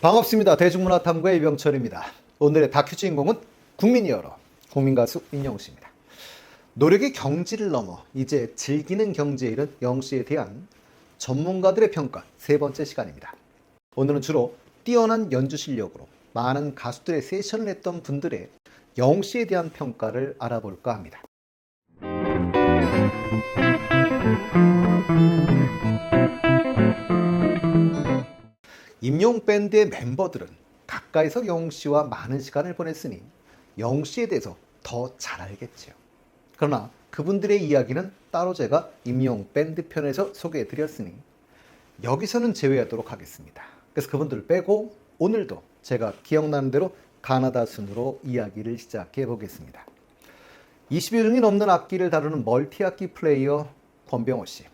반갑습니다. 대중문화탐구의 이병철입니다. 오늘의 다큐 주인공은 국민 여러 국민가수 임영웅 씨입니다. 노력의 경지를 넘어 이제 즐기는 경지에 이른 영웅 씨에 대한 전문가들의 평가 세 번째 시간입니다. 오늘은 주로 뛰어난 연주 실력으로 많은 가수들의 세션을 했던 분들의 영웅 씨에 대한 평가를 알아볼까 합니다. 임영웅 밴드의 멤버들은 가까이서 영웅 씨와 많은 시간을 보냈으니 영웅 씨에 대해서 더 잘 알겠지요. 그러나 그분들의 이야기는 따로 제가 임영웅 밴드 편에서 소개해드렸으니 여기서는 제외하도록 하겠습니다. 그래서 그분들을 빼고 오늘도 제가 기억나는 대로 가나다 순으로 이야기를 시작해 보겠습니다. 20여 종이 넘는 악기를 다루는 멀티악기 플레이어 권병호 씨,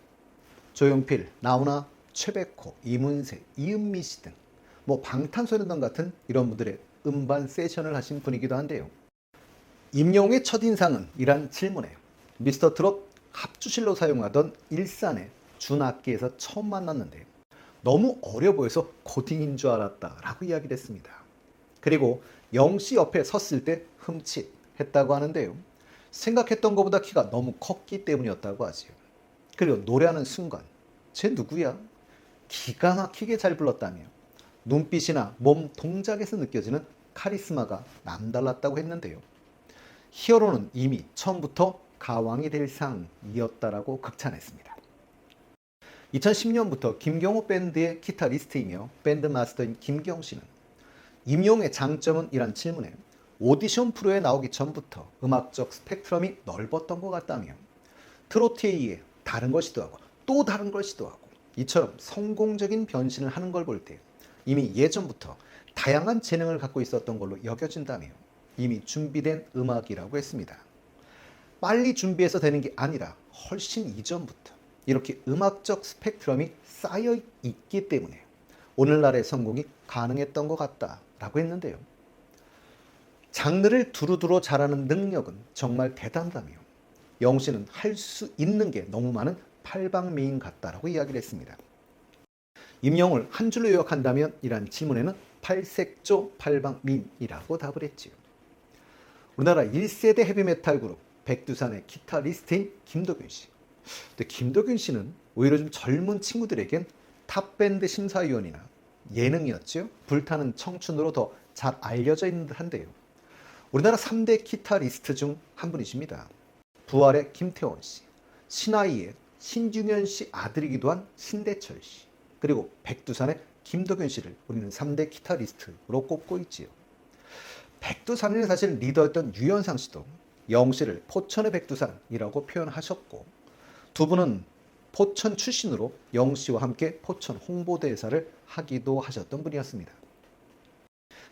조용필, 나훈아, 최백호, 이문세, 이은미 씨 등 방탄소년단 같은 이런 분들의 음반 세션을 하신 분이기도 한데요. 임영웅의 첫인상은? 이란 질문에 미스터 트롯 합주실로 사용하던 일산의 준악기에서 처음 만났는데 너무 어려 보여서 고딩인 줄 알았다 라고 이야기를 했습니다. 그리고 영웅 씨 옆에 섰을 때 흠칫했다고 하는데요. 생각했던 것보다 키가 너무 컸기 때문이었다고 하지요. 그리고 노래하는 순간 쟤 누구야? 기가 막히게 잘 불렀다며 눈빛이나 몸 동작에서 느껴지는 카리스마가 남달랐다고 했는데요. 히어로는 이미 처음부터 가왕이 될 상이었다라고 극찬했습니다. 2010년부터 김경호 밴드의 기타리스트이며 밴드 마스터인 김경 씨는 임영웅의 장점은? 이란 질문에 오디션 프로에 나오기 전부터 음악적 스펙트럼이 넓었던 것 같다며 트로트에 의해 다른 걸 시도하고 또 다른 걸 시도하고 이처럼 성공적인 변신을 하는 걸 볼 때 이미 예전부터 다양한 재능을 갖고 있었던 걸로 여겨진다며 이미 준비된 음악이라고 했습니다. 빨리 준비해서 되는 게 아니라 훨씬 이전부터 이렇게 음악적 스펙트럼이 쌓여 있기 때문에 오늘날의 성공이 가능했던 것 같다라고 했는데요. 장르를 두루두루 잘하는 능력은 정말 대단하다며 영웅 씨는 할 수 있는 게 너무 많은 팔방미인 같다라고 이야기를 했습니다. 임영웅을 한 줄로 요약한다면? 이란 질문에는 팔색조 팔방민이라고 답을 했지요. 우리나라 1세대 헤비메탈 그룹 백두산의 기타리스트인 김덕윤 씨. 근데 김덕윤 씨는 오히려 좀 젊은 친구들에겐 탑밴드 심사위원이나 예능이었죠. 불타는 청춘으로 더 잘 알려져 있는 듯한데요. 우리나라 3대 기타리스트 중 한 분이십니다. 부활의 김태원 씨, 신화이의 신중현 씨 아들이기도 한 신대철 씨, 그리고 백두산의 김덕윤 씨를 우리는 3대 기타리스트로 꼽고 있지요. 백두산의 사실 리더였던 유현상 씨도 영웅 씨를 포천의 백두산이라고 표현하셨고 두 분은 포천 출신으로 영웅 씨와 함께 포천 홍보대사를 하기도 하셨던 분이었습니다.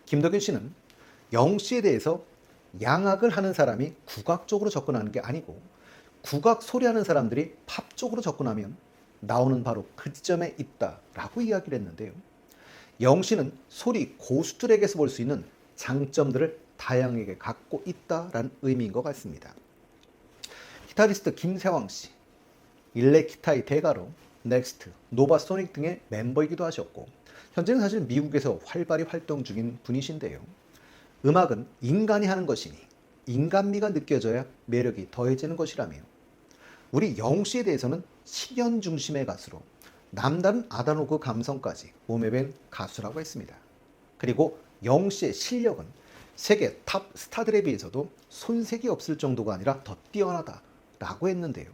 김덕윤 씨는 영웅 씨에 대해서 양악을 하는 사람이 국악 쪽으로 접근하는 게 아니고 국악 소리하는 사람들이 팝 쪽으로 접근하면 나오는 바로 그 지점에 있다라고 이야기를 했는데요. 영웅 씨는 소리 고수들에게서 볼 수 있는 장점들을 다양하게 갖고 있다라는 의미인 것 같습니다. 기타리스트 김세왕 씨, 일렉기타의 대가로 넥스트, 노바소닉 등의 멤버이기도 하셨고 현재는 사실 미국에서 활발히 활동 중인 분이신데요. 음악은 인간이 하는 것이니 인간미가 느껴져야 매력이 더해지는 것이라며 우리 영웅 씨에 대해서는 실연 중심의 가수로 남다른 아날로그 감성까지 몸에 밴 가수라고 했습니다. 그리고 영웅 씨의 실력은 세계 탑 스타들에 비해서도 손색이 없을 정도가 아니라 더 뛰어나다라고 했는데요.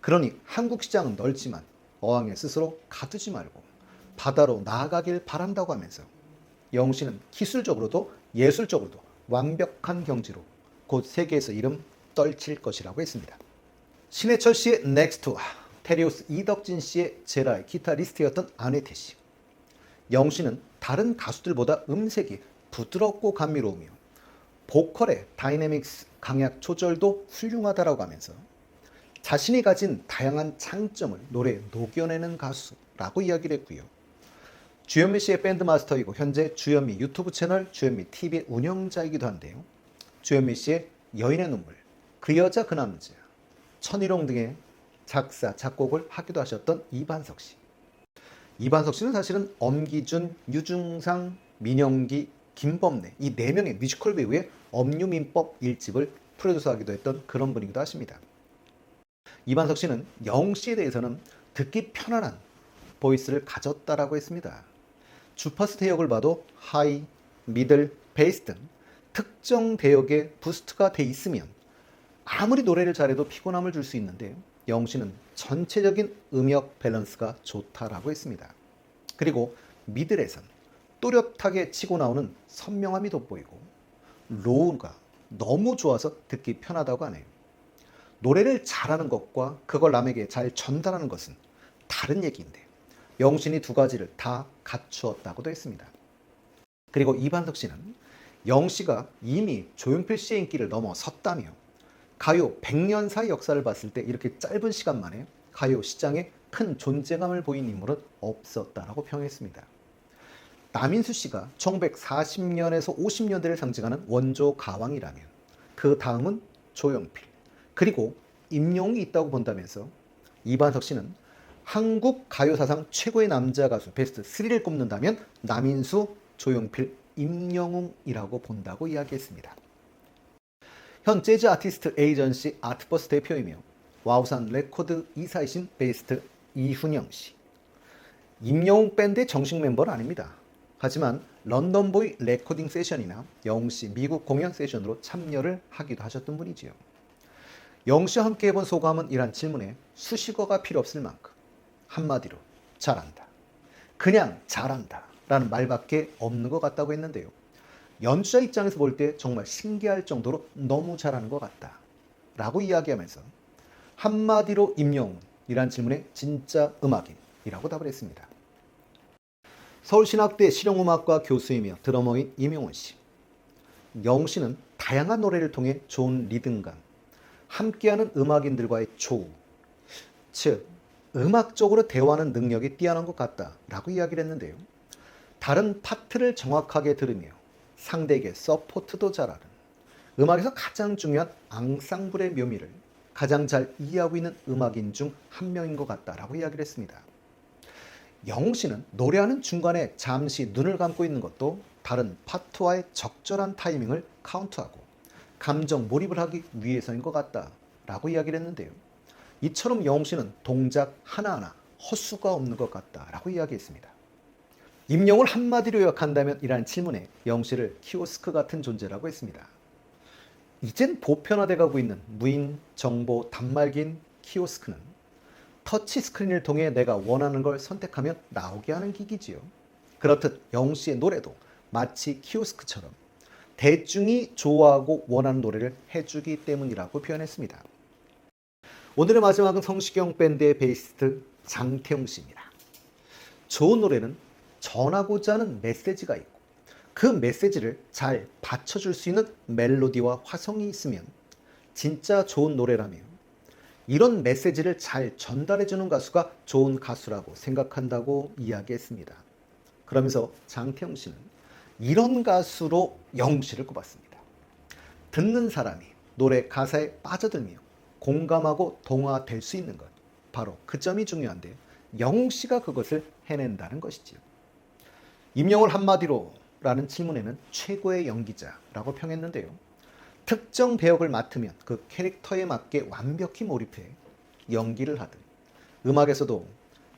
그러니 한국 시장은 넓지만 어항에 스스로 가두지 말고 바다로 나아가길 바란다고 하면서 영웅 씨는 기술적으로도 예술적으로도 완벽한 경지로 곧 세계에서 이름 떨칠 것이라고 했습니다. 신해철 씨의 넥스트와 테리우스 이덕진 씨의 제라의 기타리스트였던 안혜태 씨. 영웅 씨는 다른 가수들보다 음색이 부드럽고 감미로우며 보컬의 다이내믹스 강약 조절도 훌륭하다라고 하면서 자신이 가진 다양한 장점을 노래에 녹여내는 가수라고 이야기를 했고요. 주현미 씨의 밴드 마스터이고 현재 주현미 유튜브 채널 주현미 TV의 운영자이기도 한데요. 주현미 씨의 여인의 눈물, 그 여자 그 남자, 천일홍 등의 작사, 작곡을 하기도 하셨던 이반석 씨. 이반석 씨는 사실은 엄기준, 유중상, 민영기, 김범래 이 4명의 뮤지컬 배우의 엄유민법 1집을 프로듀서하기도 했던 그런 분이기도 하십니다. 이반석 씨는 영웅 씨에 대해서는 듣기 편안한 보이스를 가졌다라고 했습니다. 주파수 대역을 봐도 하이, 미들, 베이스 등 특정 대역에 부스트가 돼 있으면 아무리 노래를 잘해도 피곤함을 줄 수 있는데 영웅 씨는 전체적인 음역 밸런스가 좋다라고 했습니다. 그리고 미들에선 또렷하게 치고 나오는 선명함이 돋보이고 로우가 너무 좋아서 듣기 편하다고 하네요. 노래를 잘하는 것과 그걸 남에게 잘 전달하는 것은 다른 얘기인데 영신이 두 가지를 다 갖추었다고도 했습니다. 그리고 이반석 씨는 영씨가 이미 조용필 씨의 인기를 넘어섰다며 가요 100년사의 역사를 봤을 때 이렇게 짧은 시간 만에 가요 시장에 큰 존재감을 보인 인물은 없었다라고 평했습니다. 남인수 씨가 1940년에서 50년대를 상징하는 원조 가왕이라면 그 다음은 조용필 그리고 임영웅이 있다고 본다면서 이반석 씨는 한국 가요사상 최고의 남자 가수 베스트 3를 꼽는다면 남인수, 조용필, 임영웅이라고 본다고 이야기했습니다. 현 재즈 아티스트 에이전시 아트버스 대표이며 와우산 레코드 이사이신 베이스트 이훈영 씨. 임영웅 밴드의 정식 멤버는 아닙니다. 하지만 런던보이 레코딩 세션이나 영웅 씨 미국 공연 세션으로 참여를 하기도 하셨던 분이지요. 영웅 씨와 함께 해본 소감은 이란 질문에 수식어가 필요 없을 만큼 한마디로 잘한다. 그냥 잘한다. 라는 말밖에 없는 것 같다고 했는데요. 연주자 입장에서 볼 때 정말 신기할 정도로 너무 잘하는 것 같다. 라고 이야기하면서 한마디로 임영웅이란 질문에 진짜 음악인이라고 답을 했습니다. 서울신학대 실용음악과 교수이며 드러머인 임영웅 씨. 영웅 씨는 다양한 노래를 통해 좋은 리듬감, 함께하는 음악인들과의 조우, 즉 음악적으로 대화하는 능력이 뛰어난 것 같다라고 이야기를 했는데요. 다른 파트를 정확하게 들으며 상대에게 서포트도 잘하는 음악에서 가장 중요한 앙상블의 묘미를 가장 잘 이해하고 있는 음악인 중 한 명인 것 같다라고 이야기를 했습니다. 영웅 씨는 노래하는 중간에 잠시 눈을 감고 있는 것도 다른 파트와의 적절한 타이밍을 카운트하고 감정 몰입을 하기 위해서인 것 같다라고 이야기를 했는데요. 이처럼 영웅 씨는 동작 하나하나 허수가 없는 것 같다라고 이야기했습니다. 임영웅을 한마디로 요약한다면 이라는 질문에 영웅 씨를 키오스크 같은 존재라고 했습니다. 이젠 보편화돼 가고 있는 무인 정보 단말기인 키오스크는 터치 스크린을 통해 내가 원하는 걸 선택하면 나오게 하는 기기지요. 그렇듯 영웅 씨의 노래도 마치 키오스크처럼 대중이 좋아하고 원하는 노래를 해주기 때문이라고 표현했습니다. 오늘의 마지막은 성시경 밴드의 베이시스트 장태웅 씨입니다. 좋은 노래는 전하고자 하는 메시지가 있고 그 메시지를 잘 받쳐줄 수 있는 멜로디와 화성이 있으면 진짜 좋은 노래라며 이런 메시지를 잘 전달해주는 가수가 좋은 가수라고 생각한다고 이야기했습니다. 그러면서 장태웅 씨는 이런 가수로 영웅 씨를 꼽았습니다. 듣는 사람이 노래 가사에 빠져들며 공감하고 동화될 수 있는 것, 바로 그 점이 중요한데 영웅 씨가 그것을 해낸다는 것이지요. 임영웅을 한마디로 라는 질문에는 최고의 연기자라고 평했는데요. 특정 배역을 맡으면 그 캐릭터에 맞게 완벽히 몰입해 연기를 하듯 음악에서도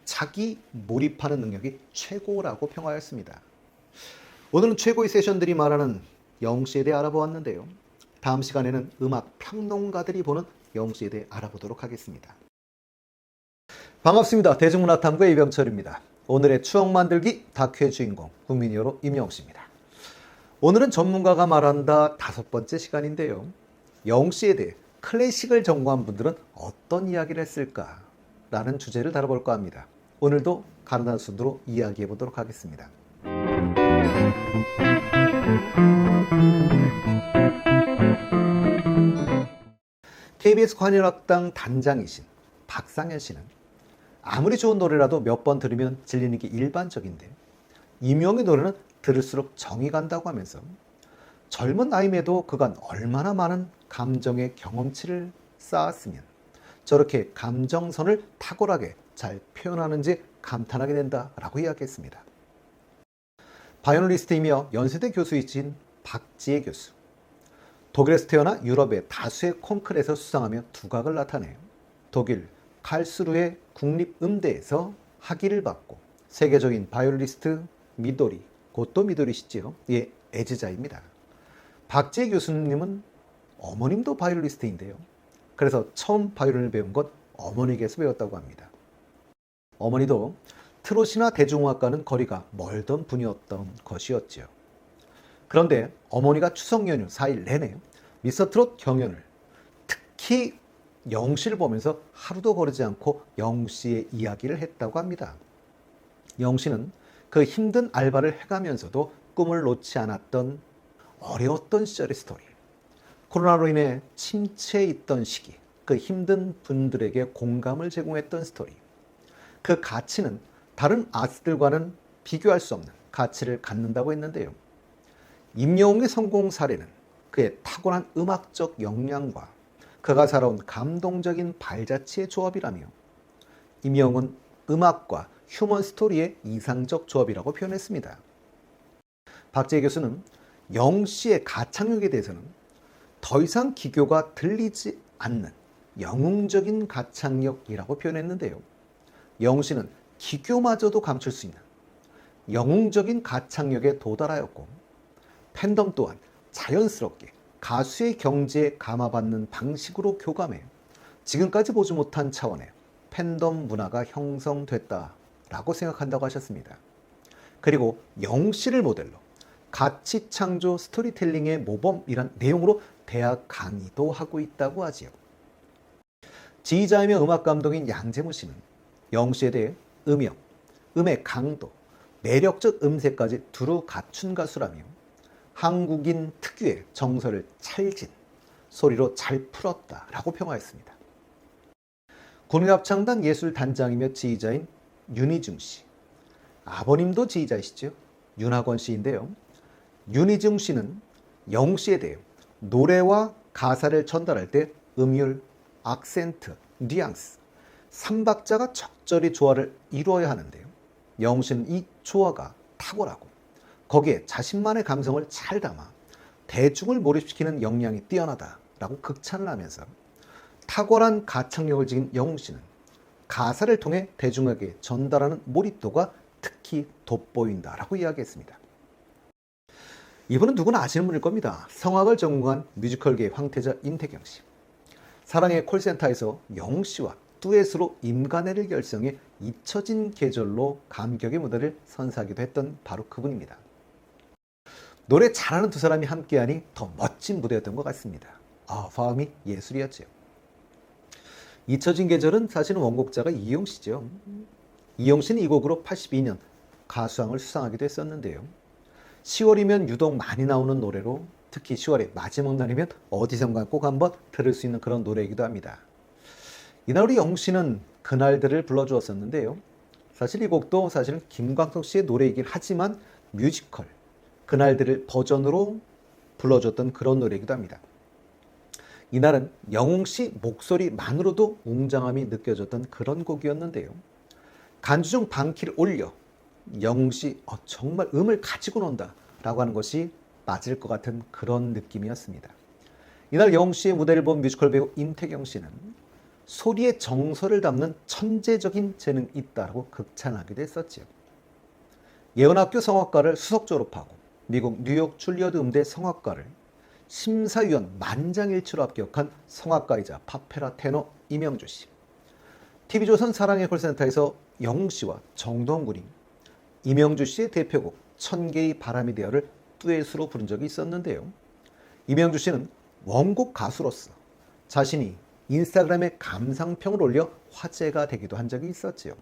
자기 몰입하는 능력이 최고라고 평하였습니다. 오늘은 최고의 세션들이 말하는 영웅 씨에 대해 알아보았는데요. 다음 시간에는 음악 평론가들이 보는 영웅 씨에 대해 알아보도록 하겠습니다. 반갑습니다. 대중문화탐구의 이병철입니다. 오늘의 추억 만들기 다큐의 주인공 국민히어로 임영웅 씨입니다. 오늘은 전문가가 말한다 5번째 시간인데요. 영웅 씨에 대해 클래식을 전공한 분들은 어떤 이야기를 했을까라는 주제를 다뤄볼까 합니다. 오늘도 가능한 순으로 이야기해 보도록 하겠습니다. KBS 관현악당 단장이신 박상현 씨는 아무리 좋은 노래라도 몇 번 들으면 질리는 게 일반적인데 임영웅의 노래는 들을수록 정이 간다고 하면서 젊은 나이에도 그간 얼마나 많은 감정의 경험치를 쌓았으면 저렇게 감정선을 탁월하게 잘 표현하는지 감탄하게 된다라고 이야기했습니다. 바이올리니스트이며 연세대 교수이신 박지혜 교수. 독일에서 태어나 유럽의 다수의 콩쿠르에서 수상하며 두각을 나타내 독일 칼스루해 국립음대에서 학위를 받고 세계적인 바이올리니스트 미도리, 곧또 미도리시지요. 예, 애지자입니다. 박지혜 교수님은 어머님도 바이올리니스트인데요. 그래서 처음 바이올린을 배운 건 어머니에게서 배웠다고 합니다. 어머니도 트롯이나 대중음악과는 거리가 멀던 분이었던 것이었지요. 그런데 어머니가 추석 연휴 4일 내내 미스터트롯 경연을, 특히 영씨를 보면서 하루도 거르지 않고 영씨의 이야기를 했다고 합니다. 영씨는 그 힘든 알바를 해가면서도 꿈을 놓지 않았던 어려웠던 시절의 스토리, 코로나로 인해 침체에 있던 시기, 그 힘든 분들에게 공감을 제공했던 스토리, 그 가치는 다른 아티스트들과는 비교할 수 없는 가치를 갖는다고 했는데요. 임영웅의 성공 사례는 그의 타고난 음악적 역량과 그가 살아온 감동적인 발자취의 조합이라며 임영웅은 음악과 휴먼 스토리의 이상적 조합이라고 표현했습니다. 박지혜 교수는 영씨의 가창력에 대해서는 더 이상 기교가 들리지 않는 영웅적인 가창력이라고 표현했는데요. 영씨는 기교마저도 감출 수 있는 영웅적인 가창력에 도달하였고 팬덤 또한 자연스럽게 가수의 경지에 감화받는 방식으로 교감해 지금까지 보지 못한 차원의 팬덤 문화가 형성됐다라고 생각한다고 하셨습니다. 그리고 영씨를 모델로 가치 창조 스토리텔링의 모범이란 내용으로 대학 강의도 하고 있다고 하지요. 지휘자이며 음악 감독인 양재무 씨는 영씨에 대해 음역, 음의 강도, 매력적 음색까지 두루 갖춘 가수라며 한국인 특유의 정서를 찰진 소리로 잘 풀었다라고 평가했습니다. 국립합창단 예술단장이며 지휘자인 윤희중 씨, 아버님도 지휘자이시죠. 윤학원 씨인데요. 윤희중 씨는 영씨에 대해 노래와 가사를 전달할 때 음율, 악센트, 뉘앙스, 3박자가 적절히 조화를 이루어야 하는데요. 영씨는 이 조화가 탁월하고 거기에 자신만의 감성을 잘 담아 대중을 몰입시키는 역량이 뛰어나다라고 극찬을 하면서 탁월한 가창력을 지닌 영웅씨는 가사를 통해 대중에게 전달하는 몰입도가 특히 돋보인다라고 이야기했습니다. 이분은 누구나 아시는 분일 겁니다. 성악을 전공한 뮤지컬계의 황태자 임태경씨. 사랑의 콜센터에서 영웅씨와 듀엣으로 임간회를 결성해 잊혀진 계절로 감격의 무대를 선사하기도 했던 바로 그분입니다. 노래 잘하는 두 사람이 함께하니 더 멋진 무대였던 것 같습니다. 화음이 예술이었죠. 잊혀진 계절은 사실은 원곡자가 이용 씨죠. 이용 씨는 이 곡으로 82년 가수왕을 수상하기도 했었는데요. 10월이면 유독 많이 나오는 노래로 특히 10월의 마지막 날이면 어디선가 꼭 한번 들을 수 있는 그런 노래이기도 합니다. 이날 우리 영 씨는 그날들을 불러주었었는데요. 사실 이 곡도 사실은 김광석 씨의 노래이긴 하지만 뮤지컬 그날들을 버전으로 불러줬던 그런 노래이기도 합니다. 이날은 영웅 씨 목소리만으로도 웅장함이 느껴졌던 그런 곡이었는데요. 간주 중 방키를 올려 영웅 씨 정말 음을 가지고 논다 라고 하는 것이 맞을 것 같은 그런 느낌이었습니다. 이날 영웅 씨의 무대를 본 뮤지컬 배우 임태경 씨는 소리의 정서를 담는 천재적인 재능이 있다고 극찬하기도 했었지요. 예언학교 성악과를 수석 졸업하고 미국 뉴욕 줄리어드 음대 성악과를 심사위원 만장일치로 합격한 성악가이자 파페라 테너 임영주 씨. TV조선 사랑의 콜센터에서 영웅 씨와 정동원 군이 임영주 씨의 대표곡 천개의 바람이 되어를 듀엣으로 부른 적이 있었는데요. 임영주 씨는 원곡 가수로서 자신이 인스타그램에 감상평을 올려 화제가 되기도 한 적이 있었지요.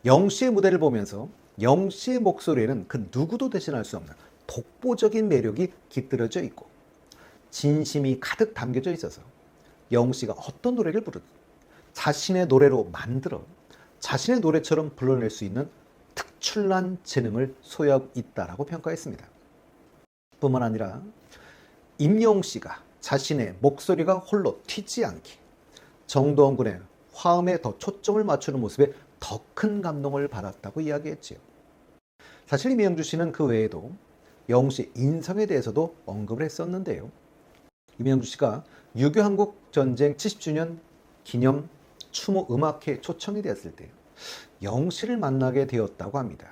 영 씨의 무대를 보면서 영 씨의 목소리에는 그 누구도 대신할 수 없는 독보적인 매력이 깃들여져 있고 진심이 가득 담겨져 있어서 영 씨가 어떤 노래를 부르든 자신의 노래로 만들어 자신의 노래처럼 불러낼 수 있는 특출난 재능을 소유하고 있다라고 평가했습니다. 뿐만 아니라 임영웅 씨가 자신의 목소리가 홀로 튀지 않게 정동원 군의 화음에 더 초점을 맞추는 모습에 더 큰 감동을 받았다고 이야기했지요. 사실 이명주 씨는 그 외에도 영웅 씨의 인성에 대해서도 언급을 했었는데요. 이명주 씨가 6.25 한국전쟁 70주년 기념 추모 음악회 초청이 되었을 때 영웅 씨를 만나게 되었다고 합니다.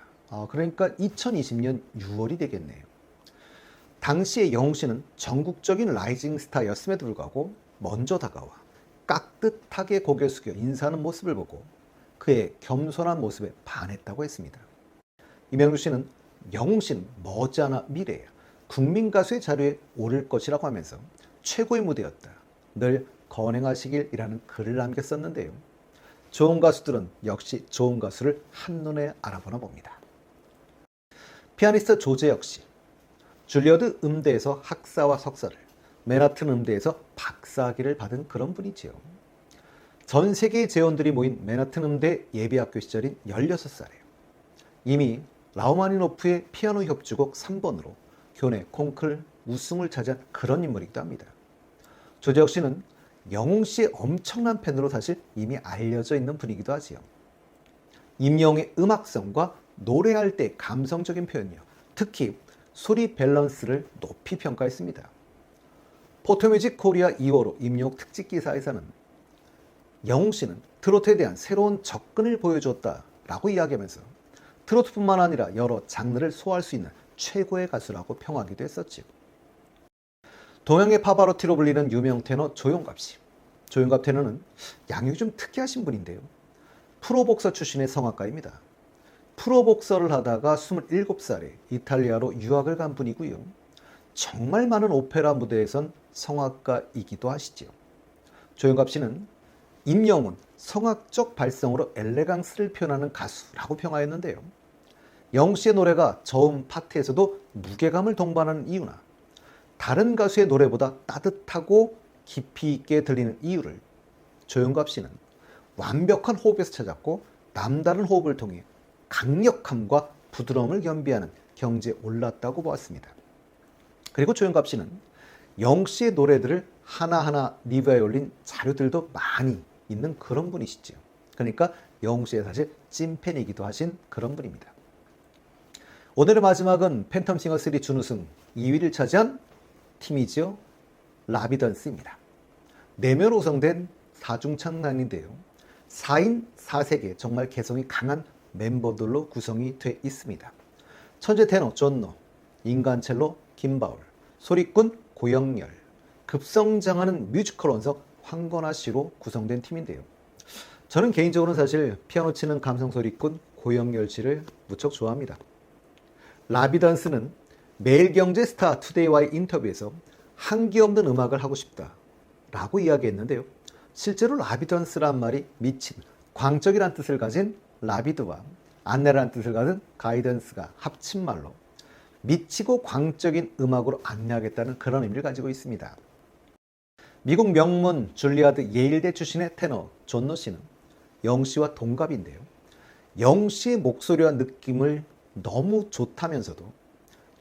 그러니까 2020년 6월이 되겠네요. 당시에 영웅 씨는 전국적인 라이징 스타였음에도 불구하고 먼저 다가와 깍듯하게 고개 숙여 인사하는 모습을 보고 그의 겸손한 모습에 반했다고 했습니다. 이명주 씨는 영웅 씨는 머지않아 미래에 국민 가수의 자리에 오를 것이라고 하면서 최고의 무대였다. 늘 건행하시길이라는 글을 남겼었는데요. 좋은 가수들은 역시 좋은 가수를 한눈에 알아보나 봅니다. 피아니스트 조재혁 씨, 줄리어드 음대에서 학사와 석사를, 맨하튼 음대에서 박사학위를 받은 그런 분이지요. 전 세계의 재원들이 모인 맨하튼 음대 예비학교 시절인 16살이에요. 이미 라우마니노프의 피아노 협주곡 3번으로 교내 콩쿨 우승을 차지한 그런 인물이기도 합니다. 조재혁 씨는 영웅 씨의 엄청난 팬으로 사실 이미 알려져 있는 분이기도 하지요. 임영웅의 음악성과 노래할 때 감성적인 표현력, 특히 소리 밸런스를 높이 평가했습니다. 포토뮤직 코리아 2호로 임영웅 특집 기사에서는 영웅 씨는 트로트에 대한 새로운 접근을 보여줬다라고 이야기하면서 트로트뿐만 아니라 여러 장르를 소화할 수 있는 최고의 가수라고 평하기도 했었지요. 동양의 파바로티로 불리는 유명 테너 조용갑 씨. 조용갑 테너는 양육이 좀 특이하신 분인데요. 프로복서 출신의 성악가입니다. 프로복서를 하다가 27살에 이탈리아로 유학을 간 분이고요. 정말 많은 오페라 무대에선 성악가이기도 하시지요. 조용갑 씨는 임영웅은 성악적 발성으로 엘레강스를 표현하는 가수라고 평하였는데요. 영웅 씨의 노래가 저음 파트에서도 무게감을 동반하는 이유나 다른 가수의 노래보다 따뜻하고 깊이 있게 들리는 이유를 조용갑 씨는 완벽한 호흡에서 찾았고 남다른 호흡을 통해 강력함과 부드러움을 겸비하는 경지에 올랐다고 보았습니다. 그리고 조용갑 씨는 영웅 씨의 노래들을 하나하나 리뷰에 올린 자료들도 많이 있는 그런 분이시죠. 그러니까 영웅 씨의 사실 찐팬이기도 하신 그런 분입니다. 오늘의 마지막은 팬텀싱어 3 준우승 2위를 차지한 팀이죠. 라비던스입니다. 4명 구성된 4중창단인데요. 4인 4색의 정말 개성이 강한 멤버들로 구성이 돼 있습니다. 천재 테너 존노, 인간첼로 김바울, 소리꾼 고영렬, 급성장하는 뮤지컬 원석 황건아 씨로 구성된 팀인데요. 저는 개인적으로는 사실 피아노 치는 감성 소리꾼 고영렬 씨를 무척 좋아합니다. 라비던스는 매일경제 스타 투데이와의 인터뷰에서 한기 없는 음악을 하고 싶다 라고 이야기했는데요. 실제로 라비던스란 말이 미친, 광적이란 뜻을 가진 라비드와 안내라는 뜻을 가진 가이던스가 합친 말로 미치고 광적인 음악으로 안내하겠다는 그런 의미를 가지고 있습니다. 미국 명문 줄리아드 예일대 출신의 테너 존노 씨는 영웅 씨와 동갑인데요. 영웅 씨의 목소리와 느낌을 너무 좋다면서도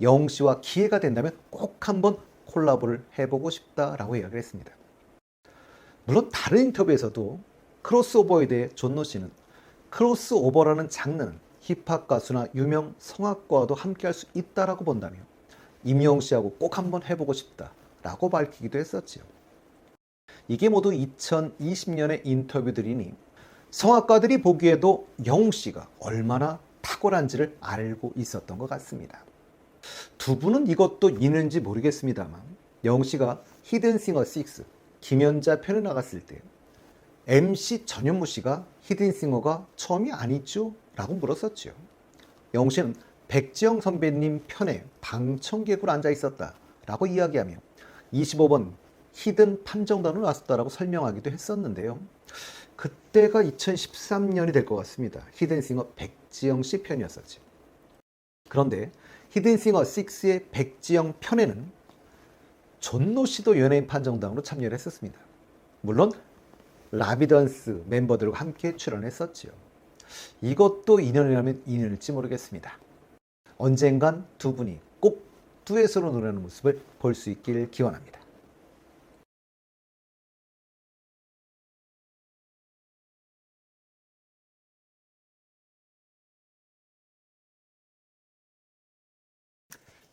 영웅 씨와 기회가 된다면 꼭 한번 콜라보를 해보고 싶다라고 이야기를 했습니다. 물론 다른 인터뷰에서도 크로스오버에 대해 존노 씨는 크로스오버라는 장르는 힙합 가수나 유명 성악가와도 함께 할 수 있다라고 본다며 임영웅 씨하고 꼭 한번 해보고 싶다라고 밝히기도 했었지요. 이게 모두 2020년의 인터뷰들이니 성악가들이 보기에도 영웅 씨가 얼마나 탁월한지를 알고 있었던 것 같습니다. 두 분은 이것도 있는지 모르겠습니다만 영웅 씨가 히든싱어 6 김연자 편에 나갔을 때 MC 전현무 씨가 히든싱어가 처음이 아니죠? 라고 물었었죠. 영웅 씨는 백지영 선배님 편에 방청객으로 앉아 있었다 라고 이야기하며 25번 히든 판정단으로 나섰다라고 설명하기도 했었는데요. 그때가 2013년이 될 것 같습니다. 히든싱어 백지영 씨 편이었었죠. 그런데 히든싱어 6의 백지영 편에는 존노 씨도 연예인 판정단으로 참여를 했었습니다. 물론 라비던스 멤버들과 함께 출연했었지요. 이것도 인연이라면 인연일지 모르겠습니다. 언젠간 두 분이 꼭 듀엣으로 노래하는 모습을 볼 수 있길 기원합니다.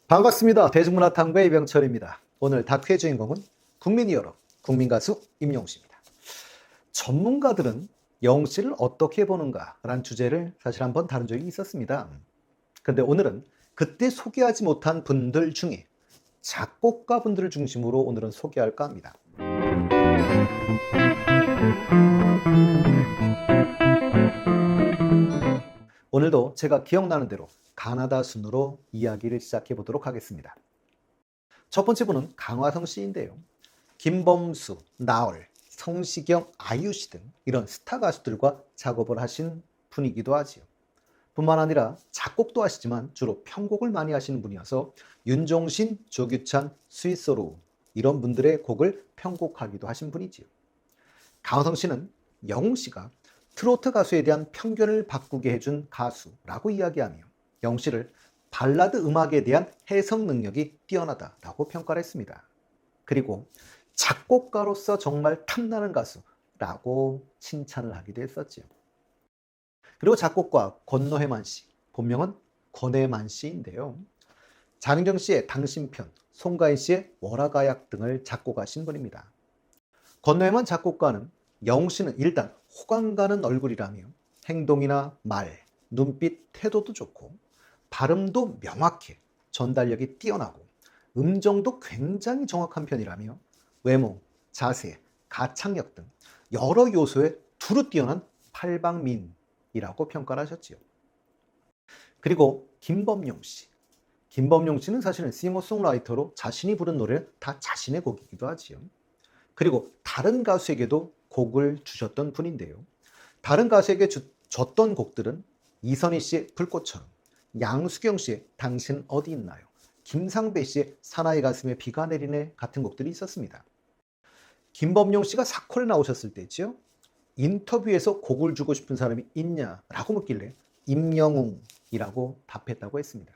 반갑습니다. 대중문화탐구의 이병철입니다. 오늘 다큐의 주인공은 국민 히어로, 국민가수 임영웅씨입니다. 전문가들은 영웅씨를 어떻게 보는가라는 주제를 사실 한번 다룬 적이 있었습니다. 근데 오늘은 그때 소개하지 못한 분들 중에 작곡가 분들을 중심으로 오늘은 소개할까 합니다. 오늘도 제가 기억나는 대로 가나다 순으로 이야기를 시작해 보도록 하겠습니다. 첫 번째 분은 강화성 씨인데요. 김범수, 나얼, 성시경, 아이유씨 등 이런 스타 가수들과 작업을 하신 분이기도 하지요. 뿐만 아니라 작곡도 하시지만 주로 편곡을 많이 하시는 분이어서 윤종신, 조규찬, 스위스로 이런 분들의 곡을 편곡하기도 하신 분이지요. 강화성 씨는 영웅 씨가 트로트 가수에 대한 편견을 바꾸게 해준 가수라고 이야기하며 영웅 씨를 발라드 음악에 대한 해석 능력이 뛰어나다라고 평가를 했습니다. 그리고 작곡가로서 정말 탐나는 가수라고 칭찬을 하기도 했었지요. 그리고 작곡가 권노해만 씨, 본명은 권해만 씨인데요. 장윤정 씨의 당신편, 송가인 씨의 월화가약 등을 작곡하신 분입니다. 권노해만 작곡가는 영웅 씨는 일단 호감 가는 얼굴이라며 행동이나 말, 눈빛, 태도도 좋고 발음도 명확해 전달력이 뛰어나고 음정도 굉장히 정확한 편이라며 외모, 자세, 가창력 등 여러 요소에 두루 뛰어난 팔방미인이라고 평가를 하셨지요. 그리고 김범용 씨. 김범용 씨는 사실은 싱어송라이터로 자신이 부른 노래를 다 자신의 곡이기도 하지요. 그리고 다른 가수에게도 곡을 주셨던 분인데요. 다른 가수에게 줬던 곡들은 이선희 씨의 불꽃처럼, 양수경 씨의 당신 어디 있나요? 김상배 씨의 사나이 가슴에 비가 내리네 같은 곡들이 있었습니다. 김범용 씨가 사콜에 나오셨을 때지요. 인터뷰에서 곡을 주고 싶은 사람이 있냐라고 묻길래 임영웅이라고 답했다고 했습니다.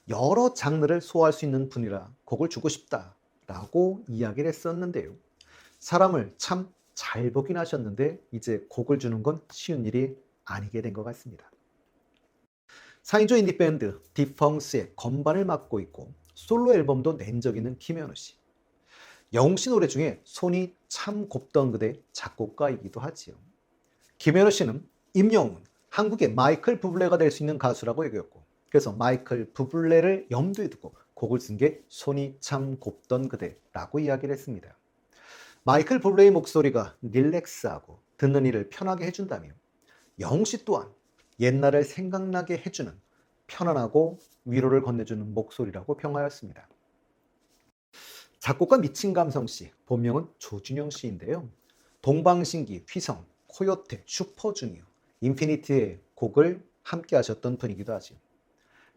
여러 장르를 소화할 수 있는 분이라 곡을 주고 싶다라고 이야기를 했었는데요. 사람을 참 잘 보긴 하셨는데 이제 곡을 주는 건 쉬운 일이 아니게 된 것 같습니다. 4인조 인디밴드 디펑스의 건반을 맡고 있고 솔로 앨범도 낸 적 있는 김현우 씨. 영웅 씨 노래 중에 손이 참 곱던 그대 작곡가이기도 하지요. 김현우 씨는 임영웅은 한국의 마이클 부블레가 될 수 있는 가수라고 얘기했고 그래서 마이클 부블레를 염두에 두고 곡을 쓴 게 손이 참 곱던 그대라고 이야기를 했습니다. 마이클 부블레의 목소리가 릴렉스하고 듣는 이를 편하게 해준다며 영웅 씨 또한 옛날을 생각나게 해주는 편안하고 위로를 건네주는 목소리라고 평하였습니다. 작곡가 미친 감성 씨, 본명은 조준영 씨인데요. 동방신기, 휘성, 코요테, 슈퍼주니어, 인피니티의 곡을 함께 하셨던 분이기도 하죠.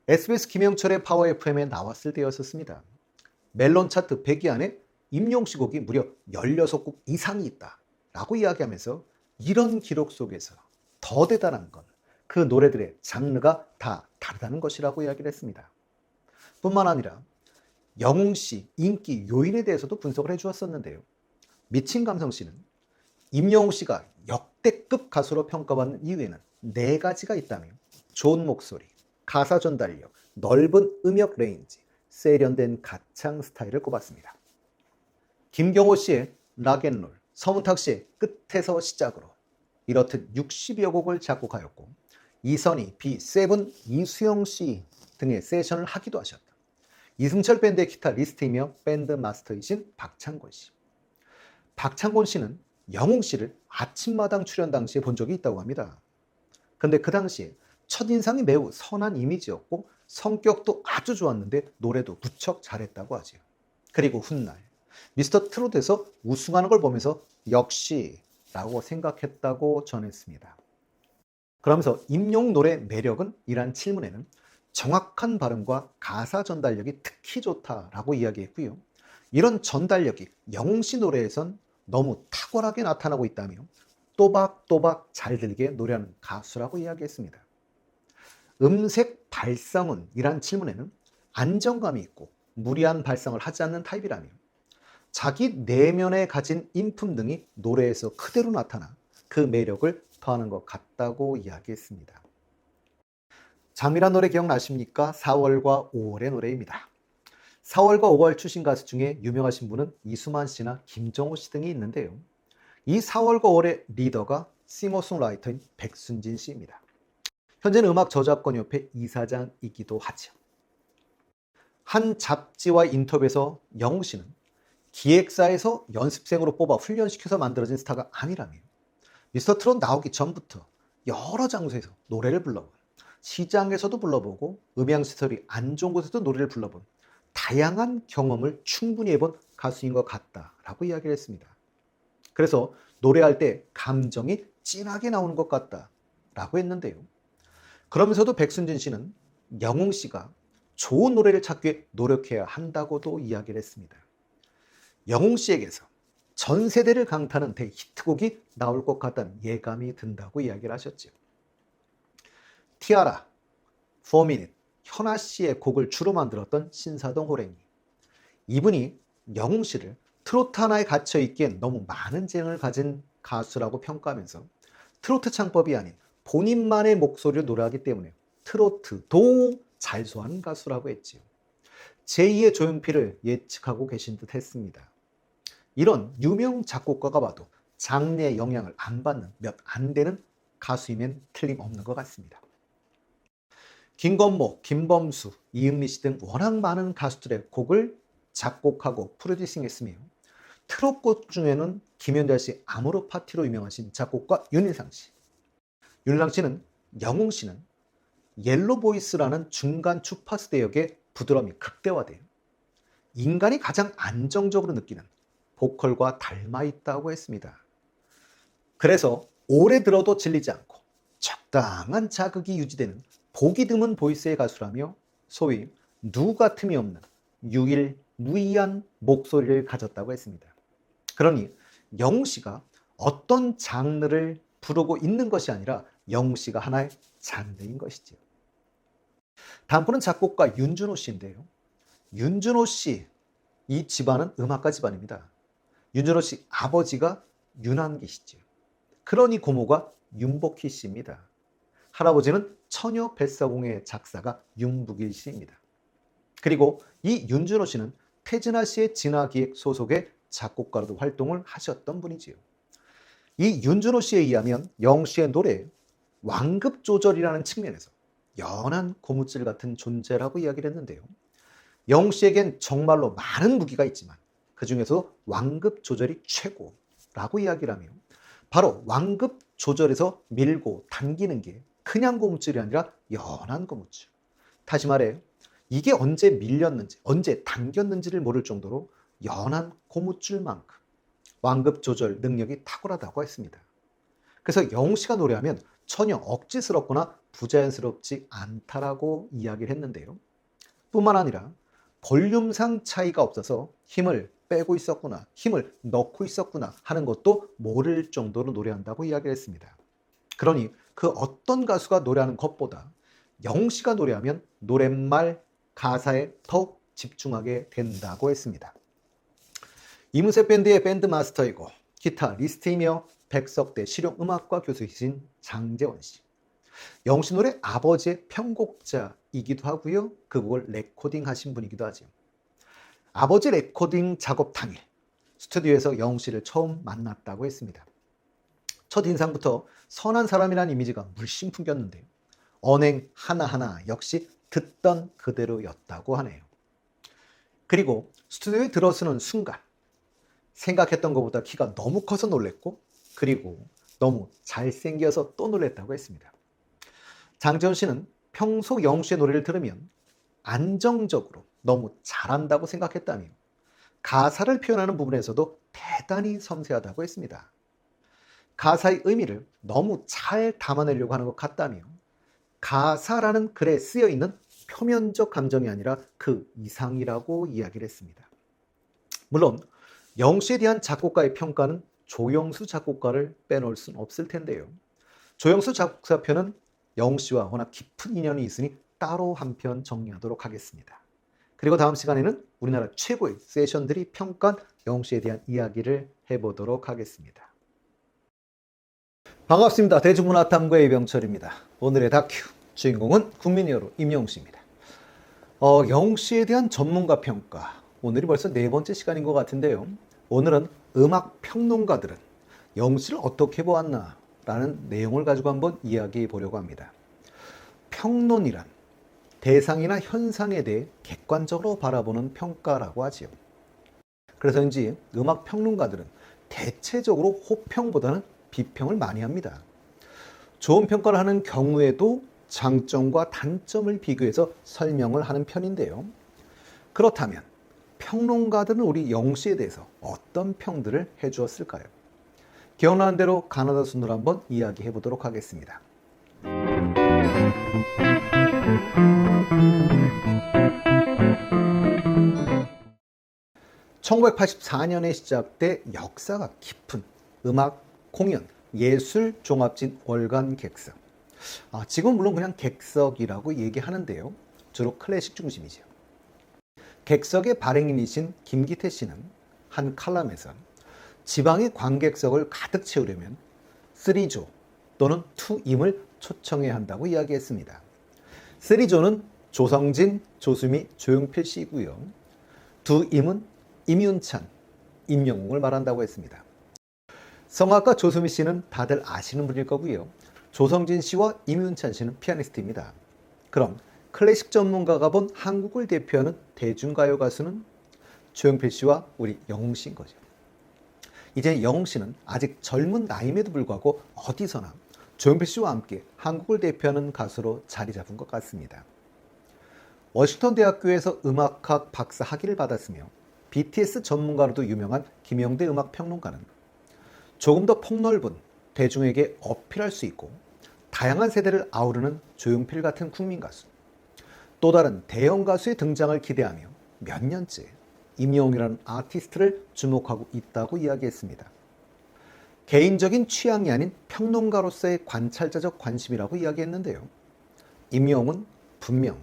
SBS 김영철의 파워 FM에 나왔을 때였었습니다. 멜론 차트 100위 안에 임영웅 씨 곡이 무려 16곡 이상이 있다라고 이야기하면서 이런 기록 속에서 더 대단한 건 그 노래들의 장르가 다 다르다는 것이라고 이야기를 했습니다. 뿐만 아니라 영웅 씨 인기 요인에 대해서도 분석을 해주었었는데요. 미친 감성 씨는 임영웅 씨가 역대급 가수로 평가받는 이유에는 4가지가 있다며 좋은 목소리, 가사 전달력, 넓은 음역 레인지, 세련된 가창 스타일을 꼽았습니다. 김경호 씨의 락앤롤, 서문탁 씨의 끝에서 시작으로 이렇듯 60여 곡을 작곡하였고 이선희, B7, 이수영 씨 등의 세션을 하기도 하셨다. 이승철 밴드의 기타리스트이며 밴드 마스터이신 박창곤 씨. 박창곤 씨는 영웅 씨를 아침마당 출연 당시에 본 적이 있다고 합니다. 근데 그 당시에 첫인상이 매우 선한 이미지였고 성격도 아주 좋았는데 노래도 무척 잘했다고 하지요. 그리고 훗날 미스터 트롯에서 우승하는 걸 보면서 역시 라고 생각했다고 전했습니다. 그러면서 임영웅 노래 매력은? 이란 질문에는 정확한 발음과 가사 전달력이 특히 좋다라고 이야기했고요. 이런 전달력이 영웅 씨 노래에선 너무 탁월하게 나타나고 있다며 또박또박 잘 들리게 노래하는 가수라고 이야기했습니다. 음색 발성은? 이란 질문에는 안정감이 있고 무리한 발성을 하지 않는 타입이라며 자기 내면에 가진 인품 등이 노래에서 그대로 나타나 그 매력을 더하는 것 같다고 이야기했습니다. 장미란 노래 기억나십니까? 4월과 5월의 노래입니다. 4월과 5월 출신 가수 중에 유명하신 분은 이수만 씨나 김정호 씨 등이 있는데요. 이 4월과 5월의 리더가 싱어송라이터인 백순진 씨입니다. 현재는 음악저작권협회 이사장이기도 하죠. 한 잡지와 인터뷰에서 영웅 씨는 기획사에서 연습생으로 뽑아 훈련시켜서 만들어진 스타가 아니라며 미스터 트롯 나오기 전부터 여러 장소에서 노래를 불러본, 시장에서도 불러보고 음향시설이 안 좋은 곳에서도 노래를 불러본 다양한 경험을 충분히 해본 가수인 것 같다라고 이야기를 했습니다. 그래서 노래할 때 감정이 진하게 나오는 것 같다라고 했는데요. 그러면서도 백순진 씨는 영웅 씨가 좋은 노래를 찾기 위해 노력해야 한다고도 이야기를 했습니다. 영웅 씨에게서 전 세대를 강타하는 대히트곡이 나올 것 같다는 예감이 든다고 이야기를 하셨죠. 티아라, 4미닛, 현아 씨의 곡을 주로 만들었던 신사동 호랭이. 이분이 영웅 씨를 트로트 하나에 갇혀 있기엔 너무 많은 재능을 가진 가수라고 평가하면서 트로트 창법이 아닌 본인만의 목소리로 노래하기 때문에 트로트도 잘 소화하는 가수라고 했지요. 제2의 조용필을 예측하고 계신 듯 했습니다. 이런 유명 작곡가가 봐도 장르의 영향을 안 받는 몇 안 되는 가수이면 틀림없는 것 같습니다. 김건모, 김범수, 이은미 씨 등 워낙 많은 가수들의 곡을 작곡하고 프로듀싱했으며 트롯곡 중에는 김현자 씨 아모르 파티로 유명하신 작곡가 윤일상 씨. 윤일상 씨는 영웅 씨는 옐로 보이스라는 중간 주파수 대역의 부드러움이 극대화돼 인간이 가장 안정적으로 느끼는 보컬과 닮아 있다고 했습니다. 그래서 오래 들어도 질리지 않고 적당한 자극이 유지되는 보기 드문 보이스의 가수라며 소위 누가 틈이 없는 유일무이한 목소리를 가졌다고 했습니다. 그러니 영웅 씨가 어떤 장르를 부르고 있는 것이 아니라 영웅 씨가 하나의 장르인 것이죠. 다음 분은 작곡가 윤준호 씨인데요. 윤준호 씨, 이 집안은 음악가 집안입니다. 윤준호 씨 아버지가 윤한기 씨죠. 그러니 고모가 윤복희 씨입니다. 할아버지는 처녀 뱃사공의 작사가 윤북일 씨입니다. 그리고 이 윤준호 씨는 태진아 씨의 진화기획 소속의 작곡가로도 활동을 하셨던 분이지요. 이 윤준호 씨에 의하면 영웅 씨의 노래에 완급 조절이라는 측면에서 연한 고무줄 같은 존재라고 이야기를 했는데요. 영웅 씨에겐 정말로 많은 무기가 있지만 그 중에서 완급 조절이 최고라고 이야기를 하며 바로 완급 조절에서 밀고 당기는 게 그냥 고무줄이 아니라 연한 고무줄. 다시 말해 이게 언제 밀렸는지 언제 당겼는지를 모를 정도로 연한 고무줄만큼 완급 조절 능력이 탁월하다고 했습니다. 그래서 영웅 씨가 노래하면 전혀 억지스럽거나 부자연스럽지 않다라고 이야기를 했는데요. 뿐만 아니라 볼륨상 차이가 없어서 힘을 빼고 있었구나, 힘을 넣고 있었구나 하는 것도 모를 정도로 노래한다고 이야기를 했습니다. 그러니 그 어떤 가수가 노래하는 것보다 영웅 씨가 노래하면 노랫말, 가사에 더 집중하게 된다고 했습니다. 이문세 밴드의 밴드 마스터이고 기타 리스트이며 백석대 실용음악과 교수이신 장재원 씨. 영웅 씨 노래 아버지의 편곡자이기도 하고요. 그 곡을 레코딩하신 분이기도 하죠. 아버지 레코딩 작업 당일 스튜디오에서 영웅 씨를 처음 만났다고 했습니다. 첫 인상부터 선한 사람이라는 이미지가 물씬 풍겼는데요. 언행 하나하나 역시 듣던 그대로였다고 하네요. 그리고 스튜디오에 들어서는 순간 생각했던 것보다 키가 너무 커서 놀랬고 그리고 너무 잘생겨서 또 놀랬다고 했습니다. 장재원 씨는 평소 영웅 씨의 노래를 들으면 안정적으로 너무 잘한다고 생각했다며 가사를 표현하는 부분에서도 대단히 섬세하다고 했습니다. 가사의 의미를 너무 잘 담아내려고 하는 것 같다며 가사라는 글에 쓰여있는 표면적 감정이 아니라 그 이상이라고 이야기를 했습니다. 물론 영웅 씨에 대한 작곡가의 평가는 조영수 작곡가를 빼놓을 수는 없을 텐데요. 조영수 작사편은 영웅 씨와 워낙 깊은 인연이 있으니 따로 한 편 정리하도록 하겠습니다. 그리고 다음 시간에는 우리나라 최고의 세션들이 평가한 영웅 씨에 대한 이야기를 해보도록 하겠습니다. 반갑습니다. 대중문화탐구의 이병철입니다. 오늘의 다큐 주인공은 국민 히어로 임영웅 씨입니다. 영씨에 대한 전문가 평가. 오늘이 벌써 네 번째 시간인 것 같은데요. 오늘은 음악 평론가들은 영씨를 어떻게 보았나 라는 내용을 가지고 한번 이야기해 보려고 합니다. 평론이란 대상이나 현상에 대해 객관적으로 바라보는 평가라고 하지요. 그래서인지 음악 평론가들은 대체적으로 호평보다는 비평을 많이 합니다. 좋은 평가를 하는 경우에도 장점과 단점을 비교해서 설명을 하는 편인데요. 그렇다면 평론가들은 우리 영씨에 대해서 어떤 평들을 해주었을까요? 기억나는 대로 가나다 순으로 한번 이야기해 보도록 하겠습니다. 1984년에 시작돼 역사가 깊은 음악, 공연, 예술 종합진 월간 객석. 지금 물론 그냥 객석이라고 얘기하는데요. 주로 클래식 중심이죠. 객석의 발행인이신 김기태 씨는 한 칼럼에서 지방의 관객석을 가득 채우려면 3조 또는 2임을 초청해야 한다고 이야기했습니다. 3조는 조성진, 조수미, 조용필 씨이고요. 2임은 임윤찬, 임영웅을 말한다고 했습니다. 성악가 조수미 씨는 다들 아시는 분일 거고요. 조성진 씨와 임윤찬 씨는 피아니스트입니다. 그럼 클래식 전문가가 본 한국을 대표하는 대중가요 가수는 조용필 씨와 우리 영웅 씨인 거죠. 이제 영웅 씨는 아직 젊은 나이임에도 불구하고 어디서나 조용필 씨와 함께 한국을 대표하는 가수로 자리 잡은 것 같습니다. 워싱턴 대학교에서 음악학 박사 학위를 받았으며 BTS 전문가로도 유명한 김영대 음악 평론가는 조금 더 폭넓은 대중에게 어필할 수 있고 다양한 세대를 아우르는 조용필 같은 국민 가수, 또 다른 대형 가수의 등장을 기대하며 몇 년째 임영웅이라는 아티스트를 주목하고 있다고 이야기했습니다. 개인적인 취향이 아닌 평론가로서의 관찰자적 관심이라고 이야기했는데요. 임영웅은 분명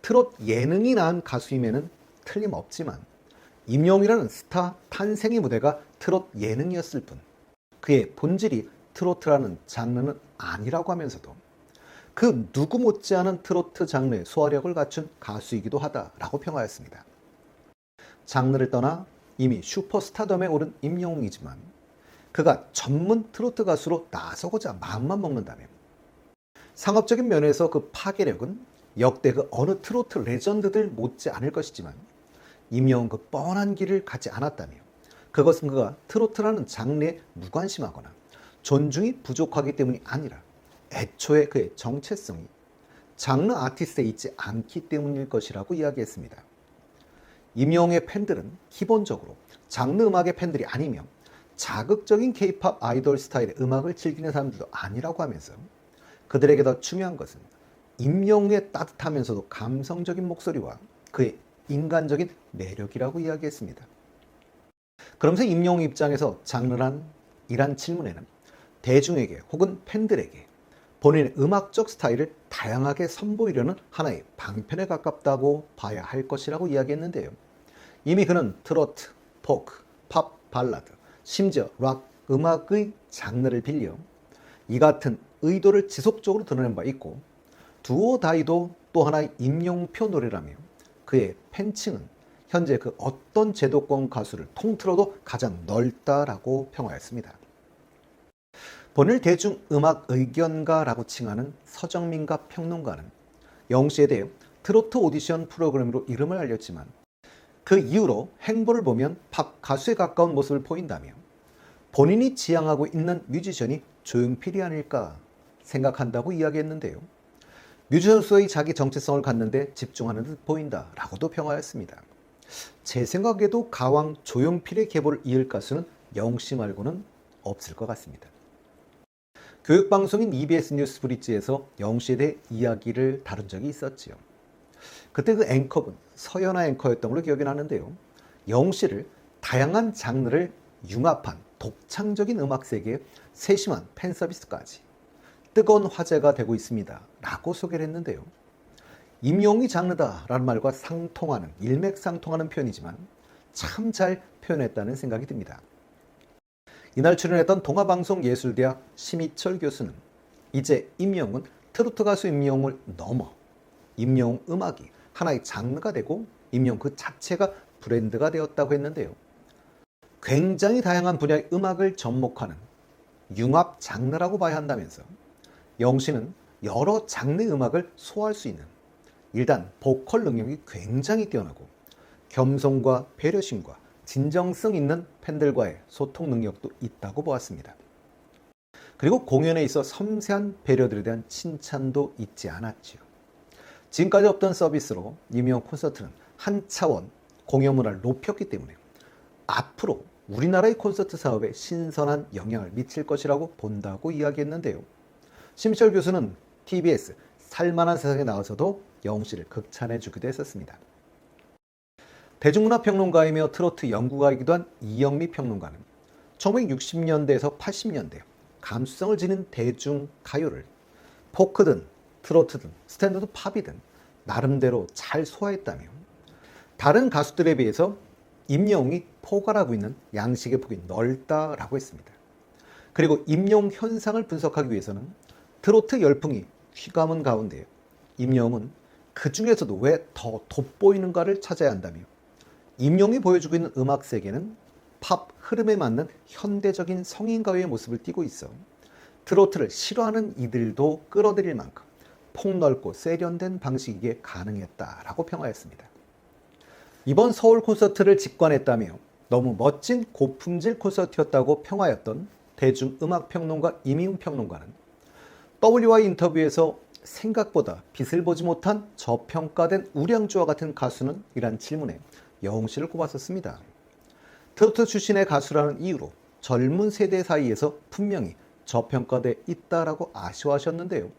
트롯 예능이 낳은 가수임에는 틀림없지만 임영웅이라는 스타 탄생의 무대가 트롯 예능이었을 뿐 그의 본질이 트로트라는 장르는 아니라고 하면서도 그 누구 못지않은 트로트 장르의 소화력을 갖춘 가수이기도 하다라고 평하였습니다. 장르를 떠나 이미 슈퍼스타덤에 오른 임영웅이지만 그가 전문 트로트 가수로 나서고자 마음만 먹는다면 상업적인 면에서 그 파괴력은 역대 그 어느 트로트 레전드들 못지 않을 것이지만 임영웅 그 뻔한 길을 가지 않았다며 그것은 그가 트로트라는 장르에 무관심하거나 존중이 부족하기 때문이 아니라 애초에 그의 정체성이 장르 아티스트에 있지 않기 때문일 것이라고 이야기했습니다. 임영웅의 팬들은 기본적으로 장르 음악의 팬들이 아니며 자극적인 K-팝 아이돌 스타일의 음악을 즐기는 사람들도 아니라고 하면서 그들에게 더 중요한 것은 임영웅의 따뜻하면서도 감성적인 목소리와 그의 인간적인 매력이라고 이야기했습니다. 그러면서 임영웅 입장에서 장르란 이란 질문에는 대중에게 혹은 팬들에게 본인의 음악적 스타일을 다양하게 선보이려는 하나의 방편에 가깝다고 봐야 할 것이라고 이야기했는데요. 이미 그는 트로트, 포크, 팝, 발라드, 심지어 락 음악의 장르를 빌려 이 같은 의도를 지속적으로 드러낸 바 있고 두오 다이도 또 하나의 임영웅표 노래라며 그의 팬층은 현재 그 어떤 제도권 가수를 통틀어도 가장 넓다라고 평하였습니다. 본인을 대중음악 의견가라고 칭하는 서정민가 평론가는 영씨에 대해 트로트 오디션 프로그램으로 이름을 알렸지만 그 이후로 행보를 보면 팝 가수에 가까운 모습을 보인다며 본인이 지향하고 있는 뮤지션이 조용필이 아닐까 생각한다고 이야기했는데요. 뮤지션으로서의 자기 정체성을 갖는데 집중하는 듯 보인다라고도 평하였습니다. 제 생각에도 가왕 조용필의 계보를 이을 가수는 영씨 말고는 없을 것 같습니다. 교육방송인 EBS 뉴스 브릿지에서 영씨에 대해 이야기를 다룬 적이 있었지요. 그때 그 앵커분 서연아 앵커였던 걸로 기억이 나는데요. 영씨를 다양한 장르를 융합한 독창적인 음악 세계의 세심한 팬 서비스까지 뜨거운 화제가 되고 있습니다 라고 소개를 했는데요. 임영웅이 장르다라는 말과 상통하는 일맥상통하는 표현이지만 참 잘 표현했다는 생각이 듭니다. 이날 출연했던 동아방송예술대학 심희철 교수는 이제 임영웅은 트로트 가수 임영웅을 넘어 임영웅 음악이 하나의 장르가 되고 임영웅 그 자체가 브랜드가 되었다고 했는데요. 굉장히 다양한 분야의 음악을 접목하는 융합 장르라고 봐야 한다면서 영씨는 여러 장르의 음악을 소화할 수 있는 일단 보컬 능력이 굉장히 뛰어나고 겸손과 배려심과 진정성 있는 팬들과의 소통 능력도 있다고 보았습니다. 그리고 공연에 있어 섬세한 배려들에 대한 칭찬도 잊지 않았지요. 지금까지 없던 서비스로 임영웅 콘서트는 한 차원 공연 문화를 높였기 때문에 앞으로 우리나라의 콘서트 사업에 신선한 영향을 미칠 것이라고 본다고 이야기했는데요. 심시철 교수는 TBS 살만한 세상에 나와서도 영웅씨를 극찬해 주기도 했었습니다. 대중문화평론가이며 트로트 연구가이기도 한 이영미 평론가는 1960년대에서 80년대 감수성을 지닌 대중가요를 포크든 트로트든 스탠더드 팝이든 나름대로 잘 소화했다며 다른 가수들에 비해서 임영웅이 포괄하고 있는 양식의 폭이 넓다라고 했습니다. 그리고 임영웅 현상을 분석하기 위해서는 트로트 열풍이 휘감은 가운데 임영웅은 그 중에서도 왜 더 돋보이는가를 찾아야 한다며 임영웅이 보여주고 있는 음악 세계는 팝 흐름에 맞는 현대적인 성인가요의 모습을 띠고 있어 트로트를 싫어하는 이들도 끌어들일 만큼 폭넓고 세련된 방식이기에 가능했다라고 평하였습니다. 이번 서울 콘서트를 직관했다며 너무 멋진 고품질 콘서트였다고 평하였던 대중음악평론가 이미훈 평론가는 W와의 인터뷰에서 생각보다 빛을 보지 못한 저평가된 우량주와 같은 가수는? 이란 질문에 영웅씨를 꼽았었습니다. 트로트 출신의 가수라는 이유로 젊은 세대 사이에서 분명히 저평가돼 있다라고 아쉬워하셨는데요.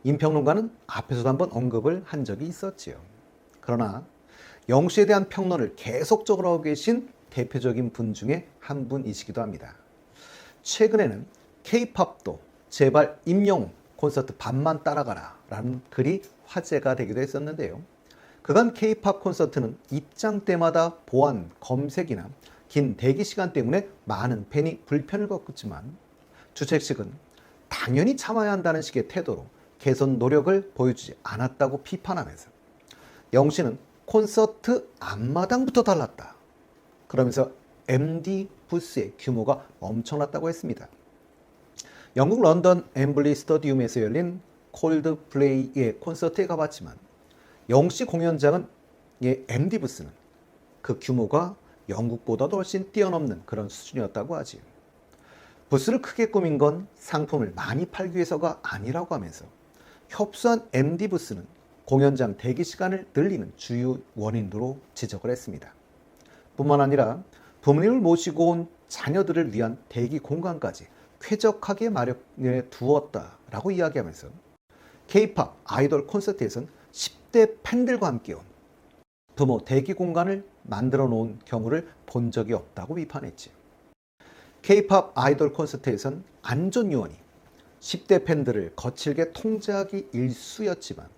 임 평론가는 앞에서도 한번 언급을 한 적이 있었지요. 그러나 영웅씨에 대한 평론을 계속적으로 하고 계신 대표적인 분 중에 한 분이시기도 합니다. 최근에는 K-팝도 제발 임영웅 콘서트 반만 따라가라 라는 글이 화제가 되기도 했었는데요. 그간 K-팝 콘서트는 입장 때마다 보안, 검색이나 긴 대기 시간 때문에 많은 팬이 불편을 겪었지만 주최 측은 당연히 참아야 한다는 식의 태도로 개선 노력을 보여주지 않았다고 비판하면서 영씨는 콘서트 앞마당부터 달랐다. 그러면서 MD 부스의 규모가 엄청났다고 했습니다. 영국 런던 엠블리 스터디움에서 열린 콜드플레이의 콘서트에 가봤지만 영씨 공연장은 MD 부스는 그 규모가 영국보다도 훨씬 뛰어넘는 그런 수준이었다고 하지. 부스를 크게 꾸민 건 상품을 많이 팔기 위해서가 아니라고 하면서 협소한 MD 부스는 공연장 대기 시간을 늘리는 주요 원인으로 지적을 했습니다. 뿐만 아니라 부모님을 모시고 온 자녀들을 위한 대기 공간까지 쾌적하게 마련해 두었다라고 이야기하면서 K-팝 아이돌 콘서트에선 10대 팬들과 함께 온 부모 대기 공간을 만들어 놓은 경우를 본 적이 없다고 비판했지. K-팝 아이돌 콘서트에선 안전 요원이 10대 팬들을 거칠게 통제하기 일쑤였지만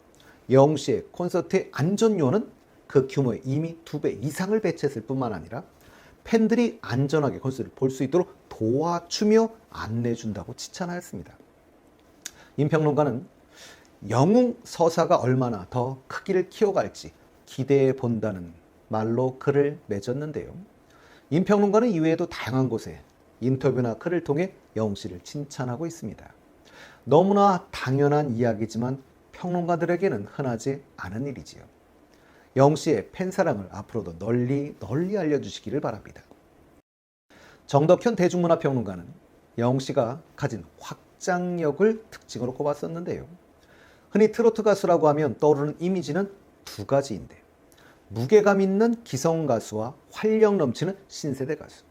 영웅씨의 콘서트의 안전 요원은 그 규모의 이미 2배 이상을 배치했을 뿐만 아니라 팬들이 안전하게 콘서트를 볼 수 있도록 도와주며 안내해준다고 칭찬하였습니다. 임 평론가는 영웅 서사가 얼마나 더 크기를 키워갈지 기대해 본다는 말로 글을 맺었는데요. 임 평론가는 이외에도 다양한 곳에 인터뷰나 글을 통해 영웅씨를 칭찬하고 있습니다. 너무나 당연한 이야기지만 평론가들에게는 흔하지 않은 일이지요. 영웅씨의 팬사랑을 앞으로도 널리 알려주시기를 바랍니다. 정덕현 대중문화평론가는 영웅씨가 가진 확장력을 특징으로 꼽았었는데요. 흔히 트로트 가수라고 하면 떠오르는 이미지는 두 가지인데 무게감 있는 기성 가수와 활력 넘치는 신세대 가수.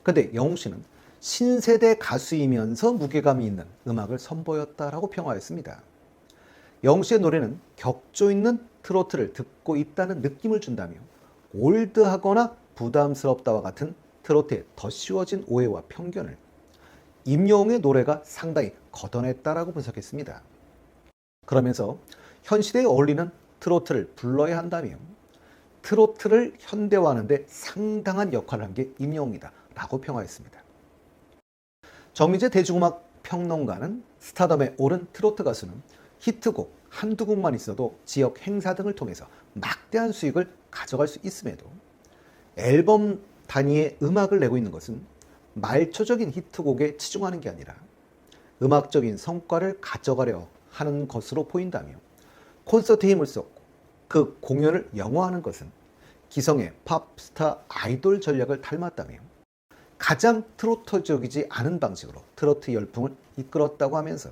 근데 영웅씨는 신세대 가수이면서 무게감이 있는 음악을 선보였다라고 평하였습니다. 영웅씨의 노래는 격조 있는 트로트를 듣고 있다는 느낌을 준다며 올드하거나 부담스럽다와 같은 트로트의 더 쉬워진 오해와 편견을 임영웅의 노래가 상당히 걷어냈다라고 분석했습니다. 그러면서 현 시대에 어울리는 트로트를 불러야 한다며 트로트를 현대화하는 데 상당한 역할을 한 게 임영웅이다 라고 평하였습니다. 정미재 대중음악 평론가는 스타덤에 오른 트로트 가수는 히트곡 한두 곳만 있어도 지역 행사 등을 통해서 막대한 수익을 가져갈 수 있음에도 앨범 단위의 음악을 내고 있는 것은 말초적인 히트곡에 치중하는 게 아니라 음악적인 성과를 가져가려 하는 것으로 보인다며 콘서트에 힘을 썼고 그 공연을 영화하는 것은 기성의 팝스타 아이돌 전략을 닮았다며 가장 트로트적이지 않은 방식으로 트로트 열풍을 이끌었다고 하면서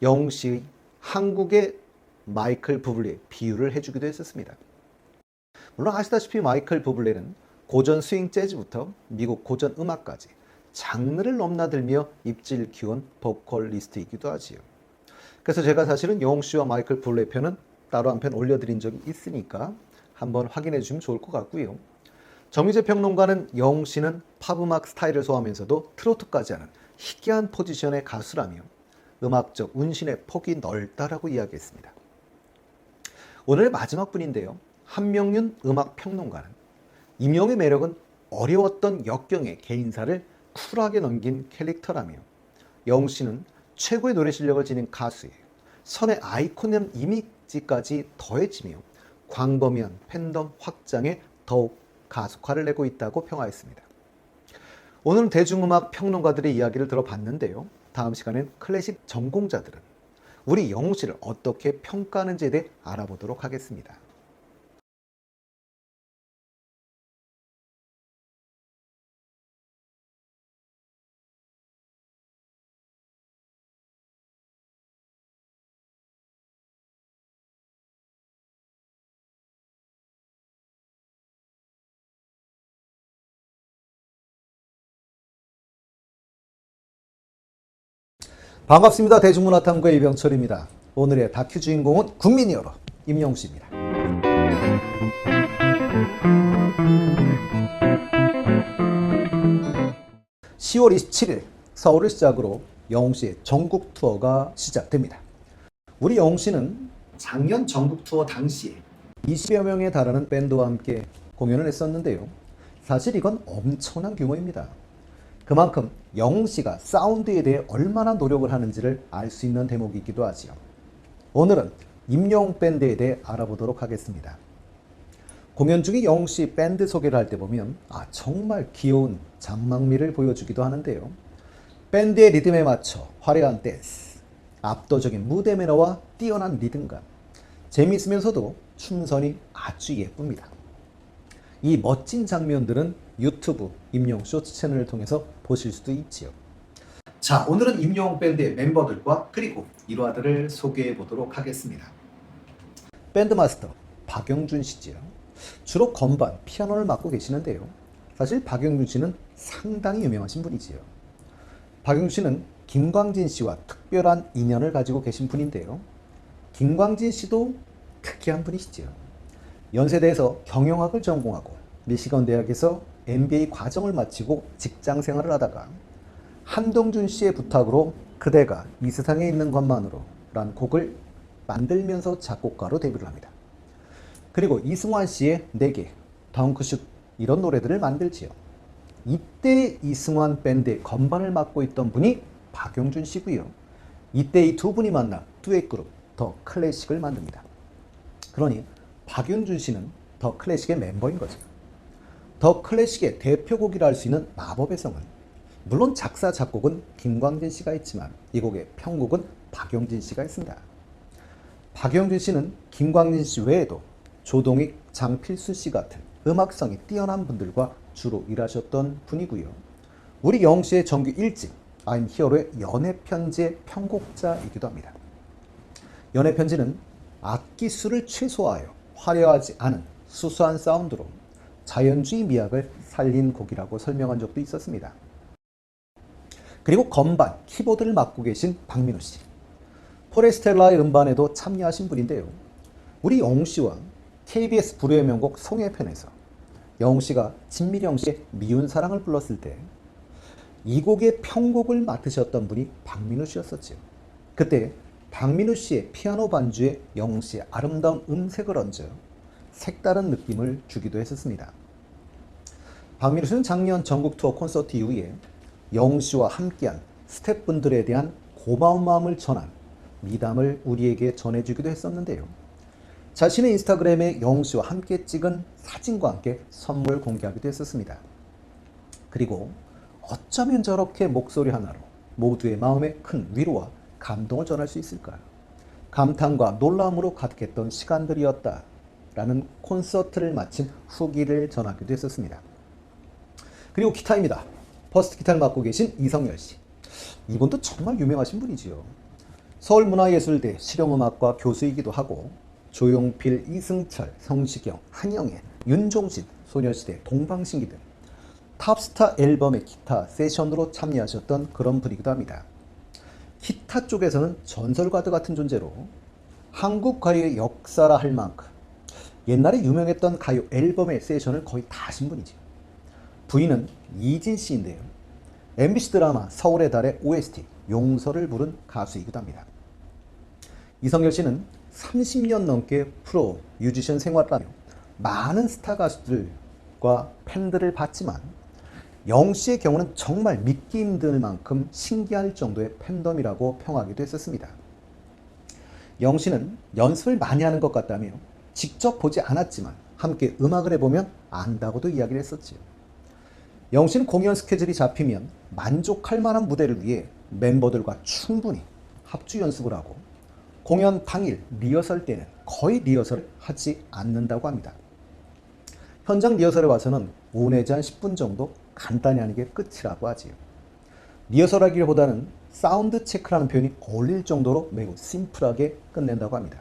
영웅 씨의 한국의 마이클 부블레 비유를 해주기도 했었습니다. 물론 아시다시피 마이클 부블레는 고전 스윙 재즈부터 미국 고전 음악까지 장르를 넘나들며 입지를 키운 보컬리스트이기도 하지요. 그래서 제가 사실은 영웅 씨와 마이클 부블레 편은 따로 한 편 올려드린 적이 있으니까 한번 확인해 주시면 좋을 것 같고요. 정유재 평론가는 영웅 씨는 팝음악 스타일을 소화하면서도 트로트까지 하는 희귀한 포지션의 가수라며 음악적 운신의 폭이 넓다라고 이야기했습니다. 오늘의 마지막 분인데요. 한명윤 음악평론가는 임영웅의 매력은 어려웠던 역경의 개인사를 쿨하게 넘긴 캐릭터라며 영웅 씨는 최고의 노래 실력을 지닌 가수예요. 선의 아이콘의 이미지까지 더해지며 광범위한 팬덤 확장에 더욱 가속화를 내고 있다고 평가했습니다. 오늘은 대중음악 평론가들의 이야기를 들어봤는데요. 다음 시간엔 클래식 전공자들은 우리 영웅 씨를 어떻게 평가하는지에 대해 알아보도록 하겠습니다. 반갑습니다. 대중문화탐구의 이병철입니다. 오늘의 다큐 주인공은 국민 히어로 임영웅 씨입니다. 10월 27일 서울을 시작으로 영웅 씨의 전국 투어가 시작됩니다. 우리 영웅 씨는 작년 전국 투어 당시에 20여 명에 달하는 밴드와 함께 공연을 했었는데요. 사실 이건 엄청난 규모입니다. 그만큼 영웅 씨가 사운드에 대해 얼마나 노력을 하는지를 알 수 있는 대목이기도 하지요. 오늘은 임영웅 밴드에 대해 알아보도록 하겠습니다. 공연 중에 영웅 씨 밴드 소개를 할 때 보면 정말 귀여운 장막미를 보여주기도 하는데요. 밴드의 리듬에 맞춰 화려한 댄스, 압도적인 무대 매너와 뛰어난 리듬감, 재미있으면서도 춤선이 아주 예쁩니다. 이 멋진 장면들은 유튜브 임영웅 쇼츠 채널을 통해서 보실 수도 있지요. 자, 오늘은 임영웅 밴드의 멤버들과 그리고 일화들을 소개해 보도록 하겠습니다. 밴드 마스터 박영준 씨지요. 주로 건반, 피아노를 맡고 계시는데요. 사실 박영준 씨는 상당히 유명하신 분이지요. 박영준 씨는 김광진 씨와 특별한 인연을 가지고 계신 분인데요. 김광진 씨도 특이한 분이시지요. 연세대에서 경영학을 전공하고 미시건 대학에서 MBA 과정을 마치고 직장 생활을 하다가 한동준 씨의 부탁으로 그대가 이 세상에 있는 것만으로 라는 곡을 만들면서 작곡가로 데뷔를 합니다. 그리고 이승환 씨의 내게, 덩크슛 이런 노래들을 만들지요. 이때 이승환 밴드의 건반을 맡고 있던 분이 박영준 씨고요. 이때 이 두 분이 만나 듀엣 그룹 더 클래식을 만듭니다. 그러니 박영준 씨는 더 클래식의 멤버인 거죠. 더 클래식의 대표곡이라 할 수 있는 마법의 성은 물론 작사 작곡은 김광진 씨가 했지만 이 곡의 편곡은 박영진 씨가 했습니다. 박영진 씨는 김광진 씨 외에도 조동익, 장필수 씨 같은 음악성이 뛰어난 분들과 주로 일하셨던 분이고요. 우리 영웅 씨의 정규 1집 I'm Hero의 연애 편지의 편곡자이기도 합니다. 연애 편지는 악기 수를 최소화하여 화려하지 않은 수수한 사운드로 자연주의 미학을 살린 곡이라고 설명한 적도 있었습니다. 그리고 건반, 키보드를 맡고 계신 박민우 씨. 포레스텔라의 음반에도 참여하신 분인데요. 우리 영웅 씨와 KBS 불후의 명곡 송해편에서 영웅 씨가 진미령 씨의 미운 사랑을 불렀을 때 이 곡의 편곡을 맡으셨던 분이 박민우 씨였었죠. 그때 박민우 씨의 피아노 반주에 영웅 씨의 아름다운 음색을 얹어 색다른 느낌을 주기도 했었습니다. 박민우 씨는 작년 전국 투어 콘서트 이후에 영웅 씨와 함께한 스태프분들에 대한 고마운 마음을 전한 미담을 우리에게 전해주기도 했었는데요. 자신의 인스타그램에 영씨와 함께 찍은 사진과 함께 선물 공개하기도 했었습니다. 그리고 어쩌면 저렇게 목소리 하나로 모두의 마음에 큰 위로와 감동을 전할 수 있을까요? 감탄과 놀라움으로 가득했던 시간들이었다 라는 콘서트를 마친 후기를 전하기도 했었습니다. 그리고 기타입니다. 퍼스트 기타를 맡고 계신 이성열 씨. 이분도 정말 유명하신 분이지요. 서울문화예술대 실용음악과 교수이기도 하고 조용필, 이승철, 성시경, 한영애, 윤종신, 소녀시대, 동방신기 등 탑스타 앨범의 기타 세션으로 참여하셨던 그런 분이기도 합니다. 기타 쪽에서는 전설과도 같은 존재로 한국 가요의 역사라 할 만큼 옛날에 유명했던 가요 앨범의 세션을 거의 다 하신 분이죠. 부인은 이진 씨인데요. MBC 드라마 서울의 달의 OST 용서를 부른 가수이기도 합니다. 이성열 씨는 30년 넘게 프로 뮤지션 생활을 하며 많은 스타 가수들과 팬들을 봤지만 영씨의 경우는 정말 믿기 힘들 만큼 신기할 정도의 팬덤이라고 평하기도 했었습니다. 영씨는 연습을 많이 하는 것 같다며 직접 보지 않았지만 함께 음악을 해보면 안다고도 이야기를 했었지요. 영씨는 공연 스케줄이 잡히면 만족할 만한 무대를 위해 멤버들과 충분히 합주 연습을 하고 공연 당일 리허설 때는 거의 리허설을 하지 않는다고 합니다. 현장 리허설에 와서는 오내지 한 10분 정도 간단히 하는 게 끝이라고 하지요. 리허설하기보다는 사운드 체크라는 표현이 어울릴 정도로 매우 심플하게 끝낸다고 합니다.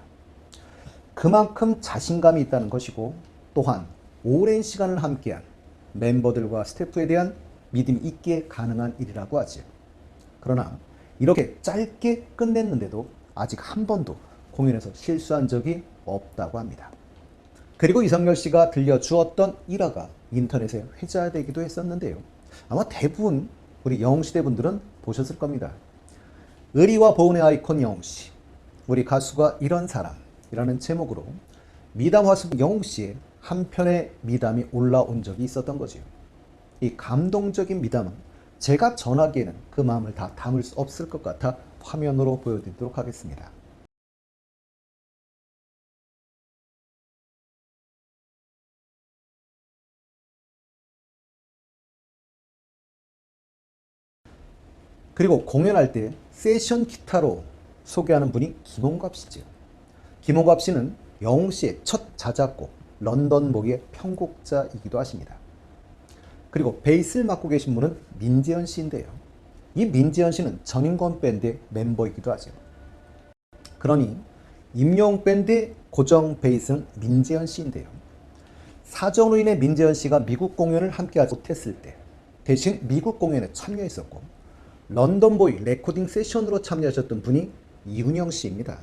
그만큼 자신감이 있다는 것이고 또한 오랜 시간을 함께한 멤버들과 스태프에 대한 믿음이 있게 가능한 일이라고 하지요. 그러나 이렇게 짧게 끝냈는데도 아직 한 번도 공연에서 실수한 적이 없다고 합니다. 그리고 이성열 씨가 들려주었던 일화가 인터넷에 회자되기도 했었는데요. 아마 대부분 우리 영시대 분들은 보셨을 겁니다. 의리와 보은의 아이콘 영씨, 우리 가수가 이런 사람이라는 제목으로 미담 화수 영씨의 한 편의 미담이 올라온 적이 있었던 거죠. 이 감동적인 미담은 제가 전하기에는 그 마음을 다 담을 수 없을 것 같아 화면으로 보여드리도록 하겠습니다. 그리고 공연할 때 세션 기타로 소개하는 분이 김홍갑 씨죠. 김홍갑 씨는 영웅 씨의 첫 자작곡 런던보기의 편곡자이기도 하십니다. 그리고 베이스를 맡고 계신 분은 민재현 씨인데요. 이 민재현 씨는 전인권 밴드의 멤버이기도 하죠. 그러니 임영웅 밴드의 고정 베이스는 민재현 씨인데요. 사정으로 인해 민재현 씨가 미국 공연을 함께하지 못했을 때 대신 미국 공연에 참여했었고 런던보이 레코딩 세션으로 참여하셨던 분이 이훈영 씨입니다.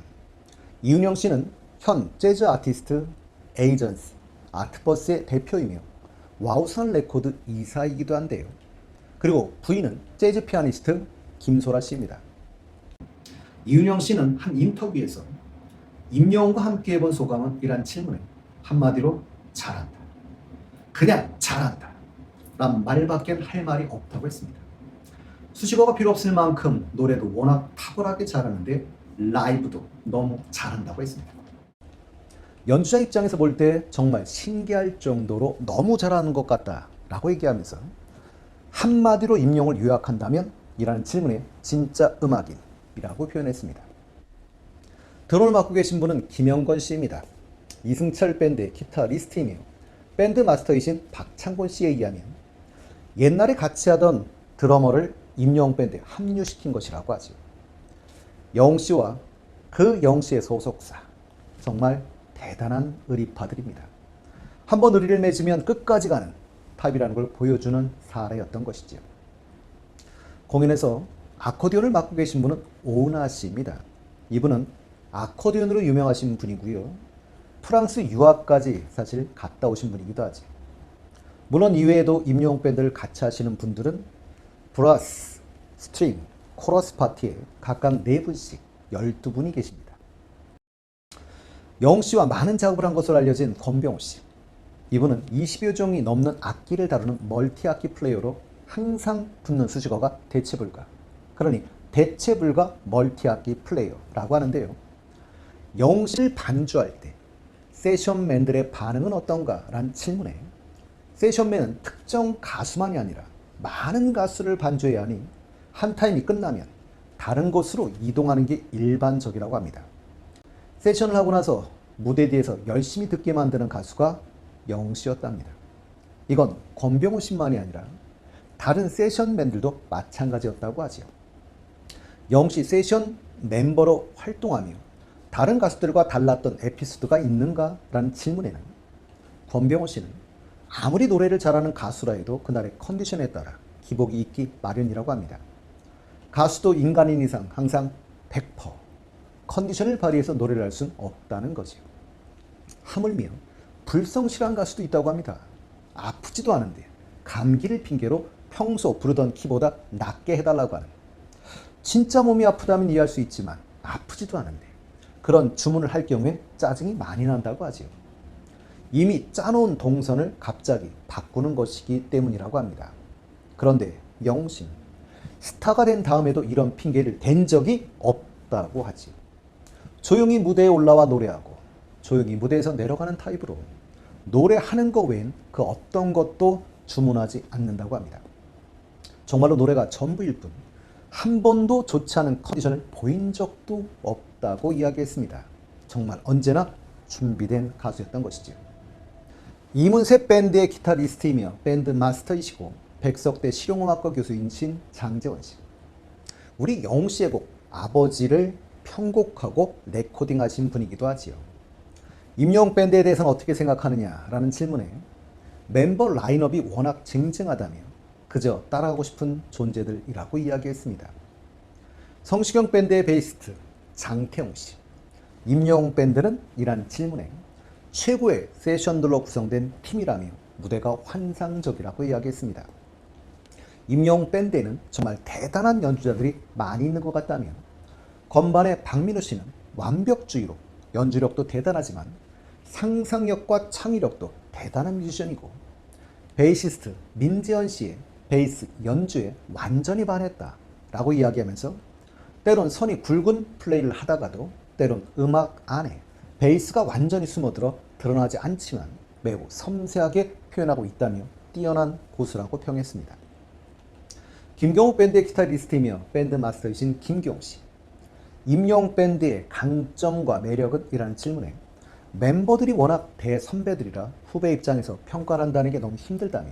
이훈영 씨는 현 재즈 아티스트 에이전스 아트버스의 대표이며 와우선 레코드 이사이기도 한데요. 그리고 부인은 재즈 피아니스트 김소라 씨입니다. 이훈영 씨는 한 인터뷰에서 임영웅과 함께 해본 소감은? 이란 질문에 한마디로 잘한다. 그냥 잘한다. 란 말밖에 할 말이 없다고 했습니다. 수식어가 필요 없을 만큼 노래도 워낙 탁월하게 잘하는데 라이브도 너무 잘한다고 했습니다. 연주자 입장에서 볼 때 정말 신기할 정도로 너무 잘하는 것 같다 라고 얘기하면서 한마디로 임영웅을 요약한다면? 이라는 질문에 진짜 음악인이라고 표현했습니다. 드럼을 맡고 계신 분은 김영건 씨입니다. 이승철 밴드의 기타리스트이며 밴드 마스터이신 박창곤 씨에 의하면 옛날에 같이 하던 드러머를 임영웅 밴드에 합류시킨 것이라고 하죠. 영웅 씨와 그 영웅 씨의 소속사, 정말 대단한 의리파들입니다. 한번 의리를 맺으면 끝까지 가는 탑이라는 걸 보여주는 사례였던 것이죠. 공연에서 아코디언을 맡고 계신 분은 오은하 씨입니다. 이분은 아코디언으로 유명하신 분이고요. 프랑스 유학까지 사실 갔다 오신 분이기도 하죠. 물론 이외에도 임영웅 밴드를 같이 하시는 분들은 브라스, 스트링, 코러스 파티에 각각 4분씩 12분이 계십니다. 영웅 씨와 많은 작업을 한 것으로 알려진 권병호 씨. 이분은 20여 종이 넘는 악기를 다루는 멀티악기 플레이어로 항상 붙는 수식어가 대체 불가. 그러니 대체 불가 멀티악기 플레이어라고 하는데요. 영실 반주할 때 세션맨들의 반응은 어떤가? 라는 질문에 세션맨은 특정 가수만이 아니라 많은 가수를 반주해야 하니 한 타임이 끝나면 다른 곳으로 이동하는 게 일반적이라고 합니다. 세션을 하고 나서 무대 뒤에서 열심히 듣게 만드는 가수가 영씨였답니다. 이건 권병호 씨만이 아니라 다른 세션맨들도 마찬가지였다고 하지요. 영씨 세션 멤버로 활동하며 다른 가수들과 달랐던 에피소드가 있는가? 라는 질문에는 권병호 씨는 아무리 노래를 잘하는 가수라 해도 그날의 컨디션에 따라 기복이 있기 마련이라고 합니다. 가수도 인간인 이상 항상 100% 컨디션을 발휘해서 노래를 할 수는 없다는 거지요. 하물며 불성실한 가수도 있다고 합니다. 아프지도 않은데 감기를 핑계로 평소 부르던 키보다 낮게 해달라고 하는, 진짜 몸이 아프다면 이해할 수 있지만 아프지도 않은데 그런 주문을 할 경우엔 짜증이 많이 난다고 하지요. 이미 짜놓은 동선을 갑자기 바꾸는 것이기 때문이라고 합니다. 그런데 영신 스타가 된 다음에도 이런 핑계를 댄 적이 없다고 하지요. 조용히 무대에 올라와 노래하고 조용히 무대에서 내려가는 타입으로 노래하는 것 외엔 그 어떤 것도 주문하지 않는다고 합니다. 정말로 노래가 전부일 뿐 한 번도 좋지 않은 컨디션을 보인 적도 없다고 이야기했습니다. 정말 언제나 준비된 가수였던 것이죠. 이문세 밴드의 기타리스트이며 밴드 마스터이시고 백석대 실용음악과 교수이신 장재원 씨. 우리 영씨의 곡 아버지를 편곡하고 레코딩하신 분이기도 하지요. 임영웅 밴드에 대해서는 어떻게 생각하느냐라는 질문에 멤버 라인업이 워낙 쟁쟁하다며 그저 따라하고 싶은 존재들이라고 이야기했습니다. 성시경 밴드의 베이시스트 장태웅 씨. 임영웅 밴드는 이란 질문에 최고의 세션들로 구성된 팀이라며 무대가 환상적이라고 이야기했습니다. 임영웅 밴드에는 정말 대단한 연주자들이 많이 있는 것 같다며 건반의 박민우 씨는 완벽주의로 연주력도 대단하지만 상상력과 창의력도 대단한 뮤지션이고, 베이시스트 민재현 씨의 베이스 연주에 완전히 반했다라고 이야기하면서 때론 선이 굵은 플레이를 하다가도 때론 음악 안에 베이스가 완전히 숨어들어 드러나지 않지만 매우 섬세하게 표현하고 있다며 뛰어난 고수라고 평했습니다. 김경호 밴드의 기타리스트이며 밴드 마스터이신 김경호 씨. 임영웅 밴드의 강점과 매력은? 이라는 질문에 멤버들이 워낙 대선배들이라 후배 입장에서 평가를 한다는 게 너무 힘들다며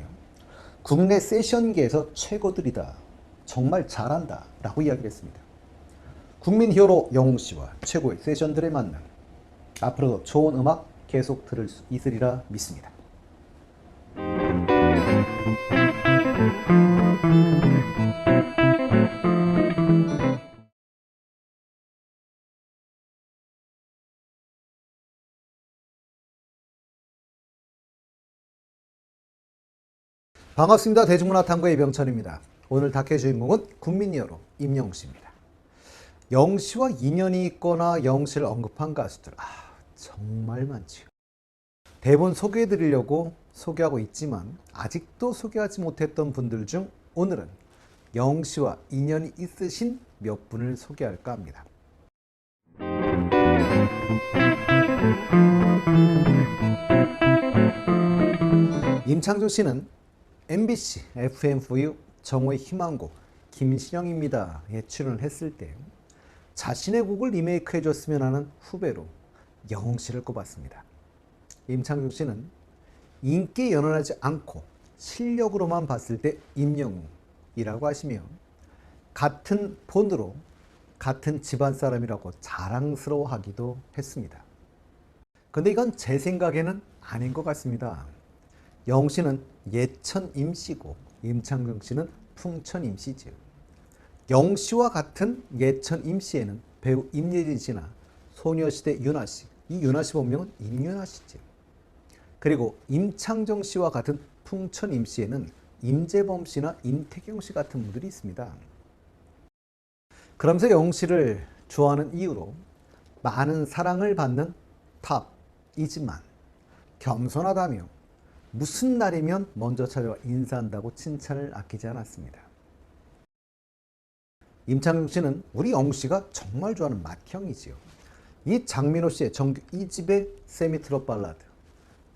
국내 세션계에서 최고들이다, 정말 잘한다 라고 이야기를 했습니다. 국민 히어로 영웅 씨와 최고의 세션들의 만남, 앞으로도 좋은 음악 계속 들을 수 있으리라 믿습니다. 반갑습니다. 대중문화탐구의 이병철입니다. 오늘 다큐의 주인공은 국민 히어로 임영웅 씨입니다. 영 씨와 인연이 있거나 영 씨를 언급한 가수들 정말 많지요. 대본 소개해드리려고 소개하고 있지만 아직도 소개하지 못했던 분들 중 오늘은 영 씨와 인연이 있으신 몇 분을 소개할까 합니다. 임창조 씨는 MBC FM4U 정오의 희망곡 김신영입니다에 출연을 했을 때 자신의 곡을 리메이크 해줬으면 하는 후배로 영웅 씨를 꼽았습니다. 임창조 씨는 인기에 연연하지 않고 실력으로만 봤을 때 임영웅이라고 하시며 같은 본으로 같은 집안 사람이라고 자랑스러워하기도 했습니다. 근데 이건 제 생각에는 아닌 것 같습니다. 영웅 씨는 예천 임씨고 임창정 씨는 풍천 임씨지요. 영웅 씨와 같은 예천 임씨에는 배우 임예진 씨나 소녀시대 윤아 씨, 이 윤아 씨 본명은 임윤아 씨지요. 그리고 임창정 씨와 같은 풍천 임씨에는 임재범 씨나 임태경 씨 같은 분들이 있습니다. 그러면서 영웅 씨를 좋아하는 이유로 많은 사랑을 받는 탑이지만 겸손하다며 무슨 날이면 먼저 찾아와 인사한다고 칭찬을 아끼지 않았습니다. 임창정 씨는 우리 영웅 씨가 정말 좋아하는 맏형이지요. 이 장민호 씨의 정규 2집의 세미트로 발라드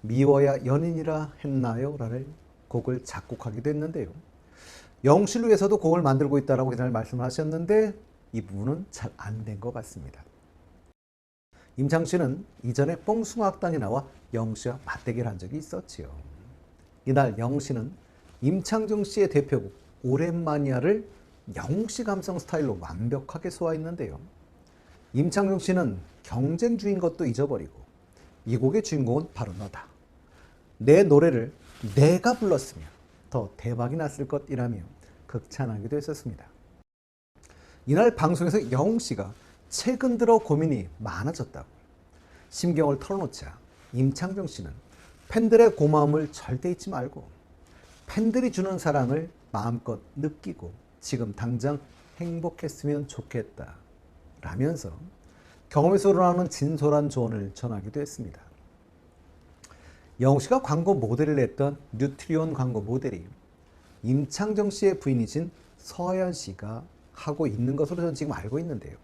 미워야 연인이라 했나요? 라는 곡을 작곡하기도 했는데요. 영웅 씨를 위해서도 곡을 만들고 있다라고 그날 말씀하셨는데 이 부분은 잘 안 된 것 같습니다. 임창정 씨는 이전에 뽕숭아학단이 나와 영웅 씨와 맞대결을 한 적이 있었지요. 이날 영웅 씨는 임창정 씨의 대표곡 오랜만이야를 영웅 씨 감성 스타일로 완벽하게 소화했는데요. 임창정 씨는 경쟁주인 것도 잊어버리고 이 곡의 주인공은 바로 너다. 내 노래를 내가 불렀으면 더 대박이 났을 것이라며 극찬하기도 했었습니다. 이날 방송에서 영웅 씨가 최근 들어 고민이 많아졌다고 심경을 털어놓자 임창정 씨는 팬들의 고마움을 절대 잊지 말고 팬들이 주는 사랑을 마음껏 느끼고 지금 당장 행복했으면 좋겠다 라면서 경험에서 우러나오는 진솔한 조언을 전하기도 했습니다. 영웅 씨가 광고 모델을 했던 뉴트리온 광고 모델이 임창정 씨의 부인이신 서연 씨가 하고 있는 것으로 저는 지금 알고 있는데요.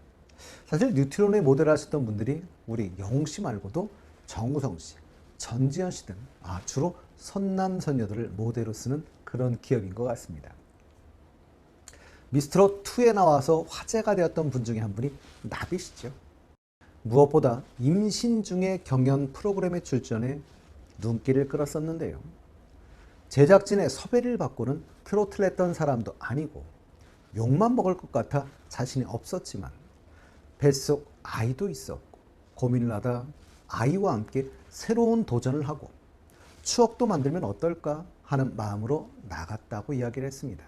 사실 뉴트리온의 모델을 하셨던 분들이 우리 영웅 씨 말고도 정우성 씨, 전지현 씨 등 주로 선남선녀들을 모델로 쓰는 그런 기업인 것 같습니다. 미스트롯 2에 나와서 화제가 되었던 분 중에 한 분이 나비 씨죠. 무엇보다 임신 중에 경연 프로그램에 출전해 눈길을 끌었었는데요. 제작진의 섭외를 받고는 트로트를 했던 사람도 아니고 욕만 먹을 것 같아 자신이 없었지만 뱃속 아이도 있었고 고민을 하다 아이와 함께 새로운 도전을 하고 추억도 만들면 어떨까 하는 마음으로 나갔다고 이야기를 했습니다.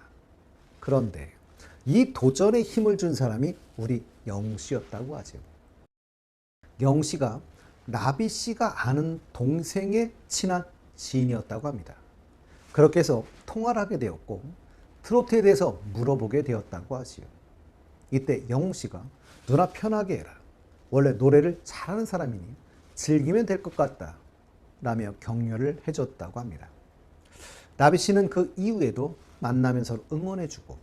그런데 이 도전에 힘을 준 사람이 우리 영웅 씨였다고 하죠. 영웅 씨가 나비 씨가 아는 동생의 친한 지인이었다고 합니다. 그렇게 해서 통화를 하게 되었고 트로트에 대해서 물어보게 되었다고 하지요. 이때 영웅 씨가 누나 편하게 해라. 원래 노래를 잘하는 사람이니 즐기면 될 것 같다 라며 격려를 해줬다고 합니다. 나비 씨는 그 이후에도 만나면서 응원해주고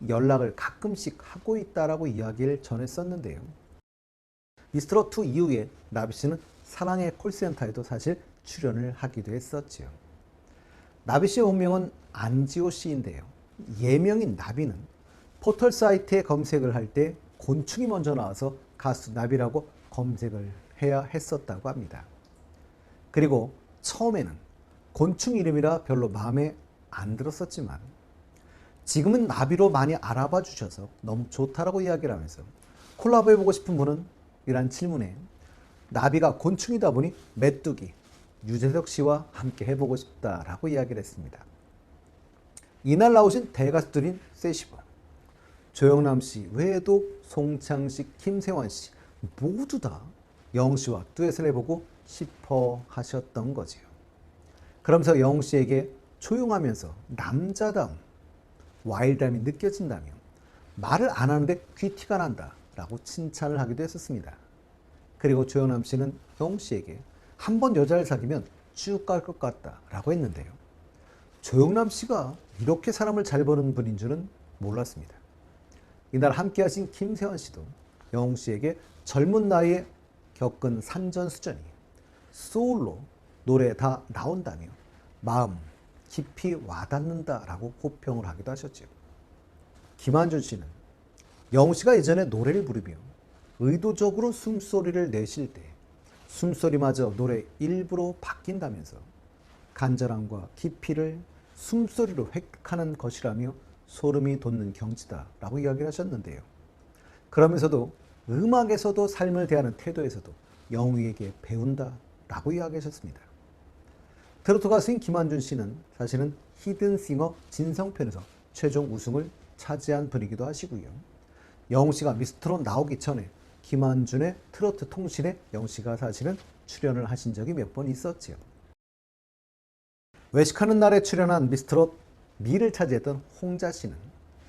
연락을 가끔씩 하고 있다라고 이야기를 전했었는데요. 미스트롯2 이후에 나비 씨는 사랑의 콜센터에도 사실 출연을 하기도 했었지요. 나비 씨의 본명은 안지호 씨인데요. 예명인 나비는 포털 사이트에 검색을 할 때 곤충이 먼저 나와서 가수 나비라고 검색을 해야 했었다고 합니다. 그리고 처음에는 곤충 이름이라 별로 마음에 안 들었었지만 지금은 나비로 많이 알아봐 주셔서 너무 좋다라고 이야기를 하면서 콜라보 해보고 싶은 분은? 이란 질문에 나비가 곤충이다 보니 메뚜기 유재석 씨와 함께 해보고 싶다라고 이야기를 했습니다. 이날 나오신 대가수들인 세시브, 조영남 씨 외에도 송창식, 김세환 씨 모두 다 영웅 씨와 듀엣을 해보고 싶어 하셨던 거지요. 그러면서 영웅 씨에게 조용하면서 남자다움, 와일드함이 느껴진다며 말을 안 하는데 귀티가 난다 라고 칭찬을 하기도 했었습니다. 그리고 조영남 씨는 영웅 씨에게 한 번 여자를 사귀면 쭉 갈 것 같다 라고 했는데요. 조영남 씨가 이렇게 사람을 잘 버는 분인 줄은 몰랐습니다. 이날 함께 하신 김세환 씨도 영웅 씨에게 젊은 나이에 겪은 산전수전이 소울로 노래 다 나온다며 마음 깊이 와닿는다라고 호평을 하기도 하셨죠. 김한준 씨는 영웅 씨가 예전에 노래를 부르며 의도적으로 숨소리를 내쉴 때 숨소리마저 노래 일부로 바뀐다면서 간절함과 깊이를 숨소리로 획득하는 것이라며 소름이 돋는 경지다라고 이야기를 하셨는데요. 그러면서도 음악에서도 삶을 대하는 태도에서도 영웅에게 배운다라고 이야기하셨습니다. 트로트 가수인 김한준 씨는 사실은 히든싱어 진성편에서 최종 우승을 차지한 분이기도 하시고요. 영웅 씨가 미스트롯 나오기 전에 김한준의 트로트 통신에 영웅 씨가 사실은 출연을 하신 적이 몇 번 있었지요. 외식하는 날에 출연한 미스트롯 미를 차지했던 홍자 씨는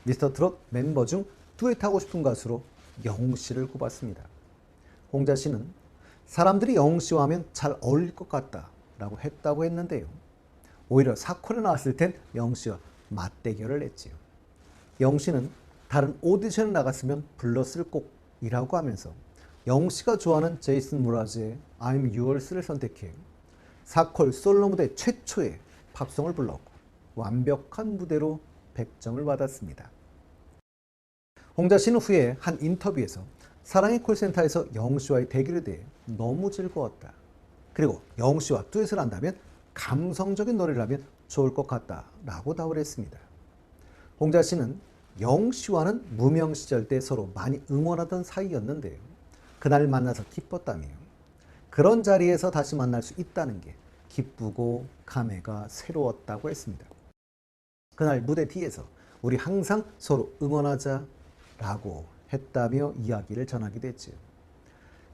미스터트롯 멤버 중 듀엣하고 싶은 가수로 영웅 씨를 꼽았습니다. 홍자 씨는 사람들이 영웅 씨와 하면 잘 어울릴 것 같다라고 했다고 했는데요. 오히려 사콜에 나왔을 땐 영웅 씨와 맞대결을 했지요. 영웅 씨는 다른 오디션에 나갔으면 불렀을 곡이라고 하면서 영씨가 좋아하는 제이슨 무라즈의 I'm Yours를 선택해 4콜 솔로 무대 최초의 팝송을 불렀고 완벽한 무대로 100점을 받았습니다. 홍자 씨는 후에 한 인터뷰에서 사랑의 콜센터에서 영씨와의 대결에 대해 너무 즐거웠다. 그리고 영씨와 듀엣을 한다면 감성적인 노래를 하면 좋을 것 같다라고 답을 했습니다. 홍자 씨는 영씨와는 무명 시절 때 서로 많이 응원하던 사이였는데요. 그날 만나서 기뻤다며 그런 자리에서 다시 만날 수 있다는 게 기쁘고 감회가 새로웠다고 했습니다. 그날 무대 뒤에서 우리 항상 서로 응원하자라고 했다며 이야기를 전하기도 했죠.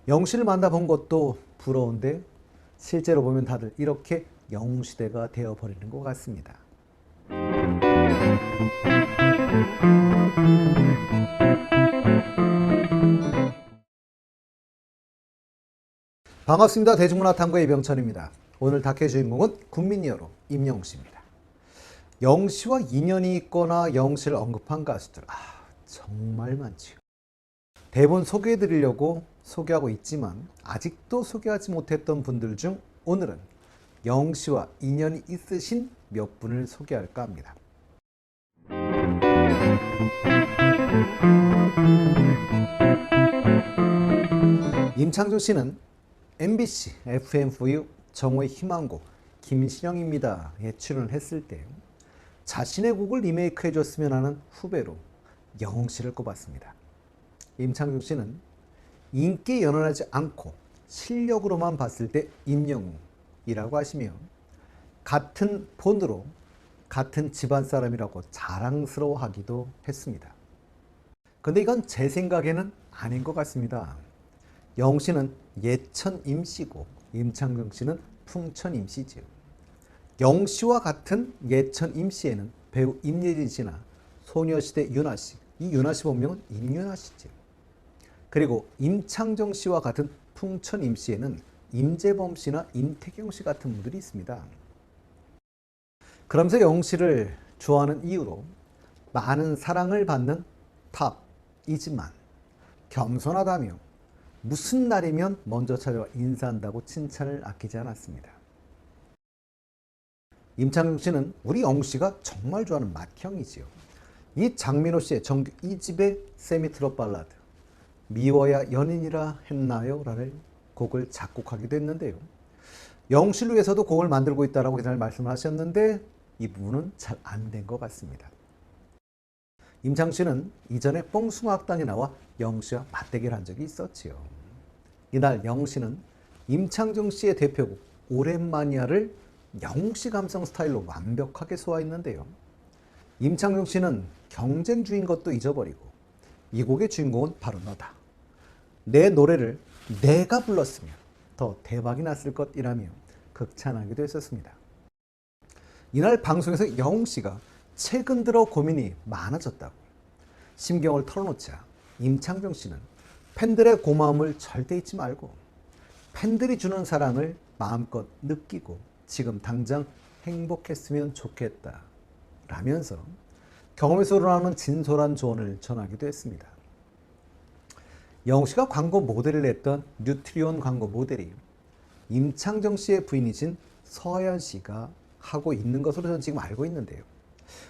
영씨를 만나본 것도 부러운데 실제로 보면 다들 이렇게 영시대가 되어버리는 것 같습니다. 반갑습니다. 대중문화탐구 이병천입니다. 오늘 다큐의 주인공은 국민히어로 임영웅씨입니다. 영씨와 인연이 있거나 영씨를 언급한 가수들 정말 많지요. 대본 소개해드리려고 소개하고 있지만 아직도 소개하지 못했던 분들 중 오늘은 영씨와 인연이 있으신 몇 분을 소개할까 합니다. 임창정 씨는 MBC FM4U 정오의 희망곡 김신영입니다에 출연을 했을 때 자신의 곡을 리메이크 해줬으면 하는 후배로 영웅 씨를 꼽았습니다. 임창정 씨는 인기에 연연하지 않고 실력으로만 봤을 때 임영웅이라고 하시며 같은 폰으로 같은 집안 사람이라고 자랑스러워하기도 했습니다. 근데 이건 제 생각에는 아닌 것 같습니다. 영웅 씨는 예천 임씨고 임창정 씨는 풍천 임씨지요. 영웅 씨와 같은 예천 임씨에는 배우 임예진 씨나 소녀시대 윤아 씨, 이 윤아 씨 본명은 임윤아 씨지요. 그리고 임창정 씨와 같은 풍천 임씨에는 임재범 씨나 임태경 씨 같은 분들이 있습니다. 그러면서 영웅 씨를 좋아하는 이유로 많은 사랑을 받는 탑이지만 겸손하다며 무슨 날이면 먼저 찾아와 인사한다고 칭찬을 아끼지 않았습니다. 임창정 씨는 우리 영웅 씨가 정말 좋아하는 맏형이지요. 이 장민호 씨의 정규 2집의 세미트롯 발라드 미워야 연인이라 했나요? 라는 곡을 작곡하기도 했는데요. 영웅 씨를 위해서도 곡을 만들고 있다고 그날 말씀을 하셨는데 이 부분은 잘 안 된 것 같습니다. 임창정 씨는 이전에 뽕숭아학당에 나와 영웅 씨와 맞대결한 적이 있었지요. 이날 영웅 씨는 임창정 씨의 대표곡 오랜만이야를 영웅 씨 감성 스타일로 완벽하게 소화했는데요. 임창정 씨는 경쟁주인 것도 잊어버리고 이 곡의 주인공은 바로 너다. 내 노래를 내가 불렀으면 더 대박이 났을 것이라며 극찬하기도 했었습니다. 이날 방송에서 영웅 씨가 최근 들어 고민이 많아졌다고 심경을 털어놓자 임창정 씨는 팬들의 고마움을 절대 잊지 말고 팬들이 주는 사랑을 마음껏 느끼고 지금 당장 행복했으면 좋겠다 라면서 경험에서 우러나오는 진솔한 조언을 전하기도 했습니다. 영웅 씨가 광고 모델을 했던 뉴트리온 광고 모델이 임창정 씨의 부인이신 서연 씨가 하고 있는 것으로 저는 지금 알고 있는데요.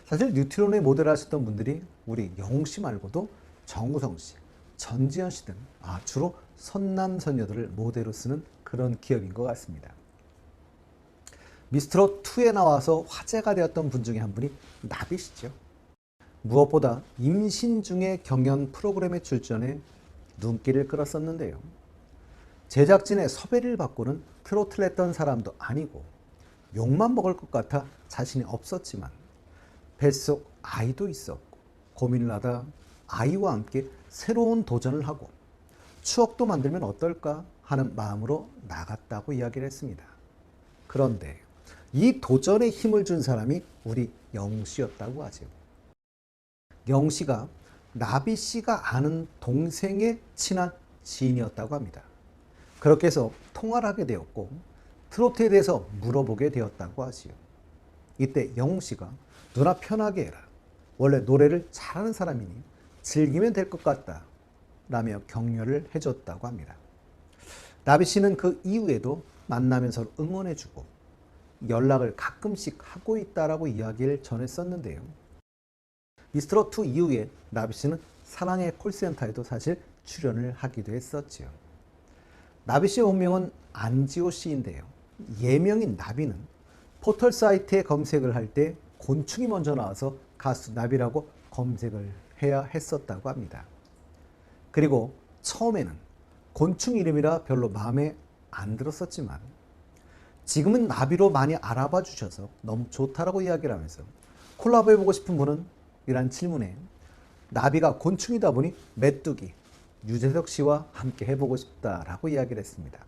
사실 뉴트리온의 모델을 하셨던 분들이 우리 영웅 씨 말고도 정우성 씨, 전지현 씨 등 주로 선남선녀들을 모델로 쓰는 그런 기업인 것 같습니다. 미스트롯 2에 나와서 화제가 되었던 분 중에 한 분이 나비 씨죠. 무엇보다 임신 중에 경연 프로그램에 출전해 눈길을 끌었었는데요. 제작진의 섭외를 받고는 트로트를 했던 사람도 아니고 욕만 먹을 것 같아 자신이 없었지만 뱃속 아이도 있었고 고민을 하다 아이와 함께 새로운 도전을 하고 추억도 만들면 어떨까 하는 마음으로 나갔다고 이야기를 했습니다. 그런데 이 도전에 힘을 준 사람이 우리 영웅 씨였다고 하죠. 영웅 씨가 나비 씨가 아는 동생의 친한 지인이었다고 합니다. 그렇게 해서 통화를 하게 되었고 트로트에 대해서 물어보게 되었다고 하지요. 이때 영웅 씨가 누나 편하게 해라. 원래 노래를 잘하는 사람이니 즐기면 될 것 같다 라며 격려를 해줬다고 합니다. 나비 씨는 그 이후에도 만나면 서로 응원해주고 연락을 가끔씩 하고 있다라고 이야기를 전했었는데요. 미스트롯2 이후에 나비 씨는 사랑의 콜센터에도 사실 출연을 하기도 했었지요. 나비 씨의 본명은 안지호 씨인데요. 예명인 나비는 포털 사이트에 검색을 할 때 곤충이 먼저 나와서 가수 나비라고 검색을 해야 했었다고 합니다. 그리고 처음에는 곤충 이름이라 별로 마음에 안 들었었지만 지금은 나비로 많이 알아봐 주셔서 너무 좋다라고 이야기를 하면서 콜라보 해보고 싶은 분은? 이란 질문에 나비가 곤충이다 보니 메뚜기 유재석 씨와 함께 해보고 싶다라고 이야기를 했습니다.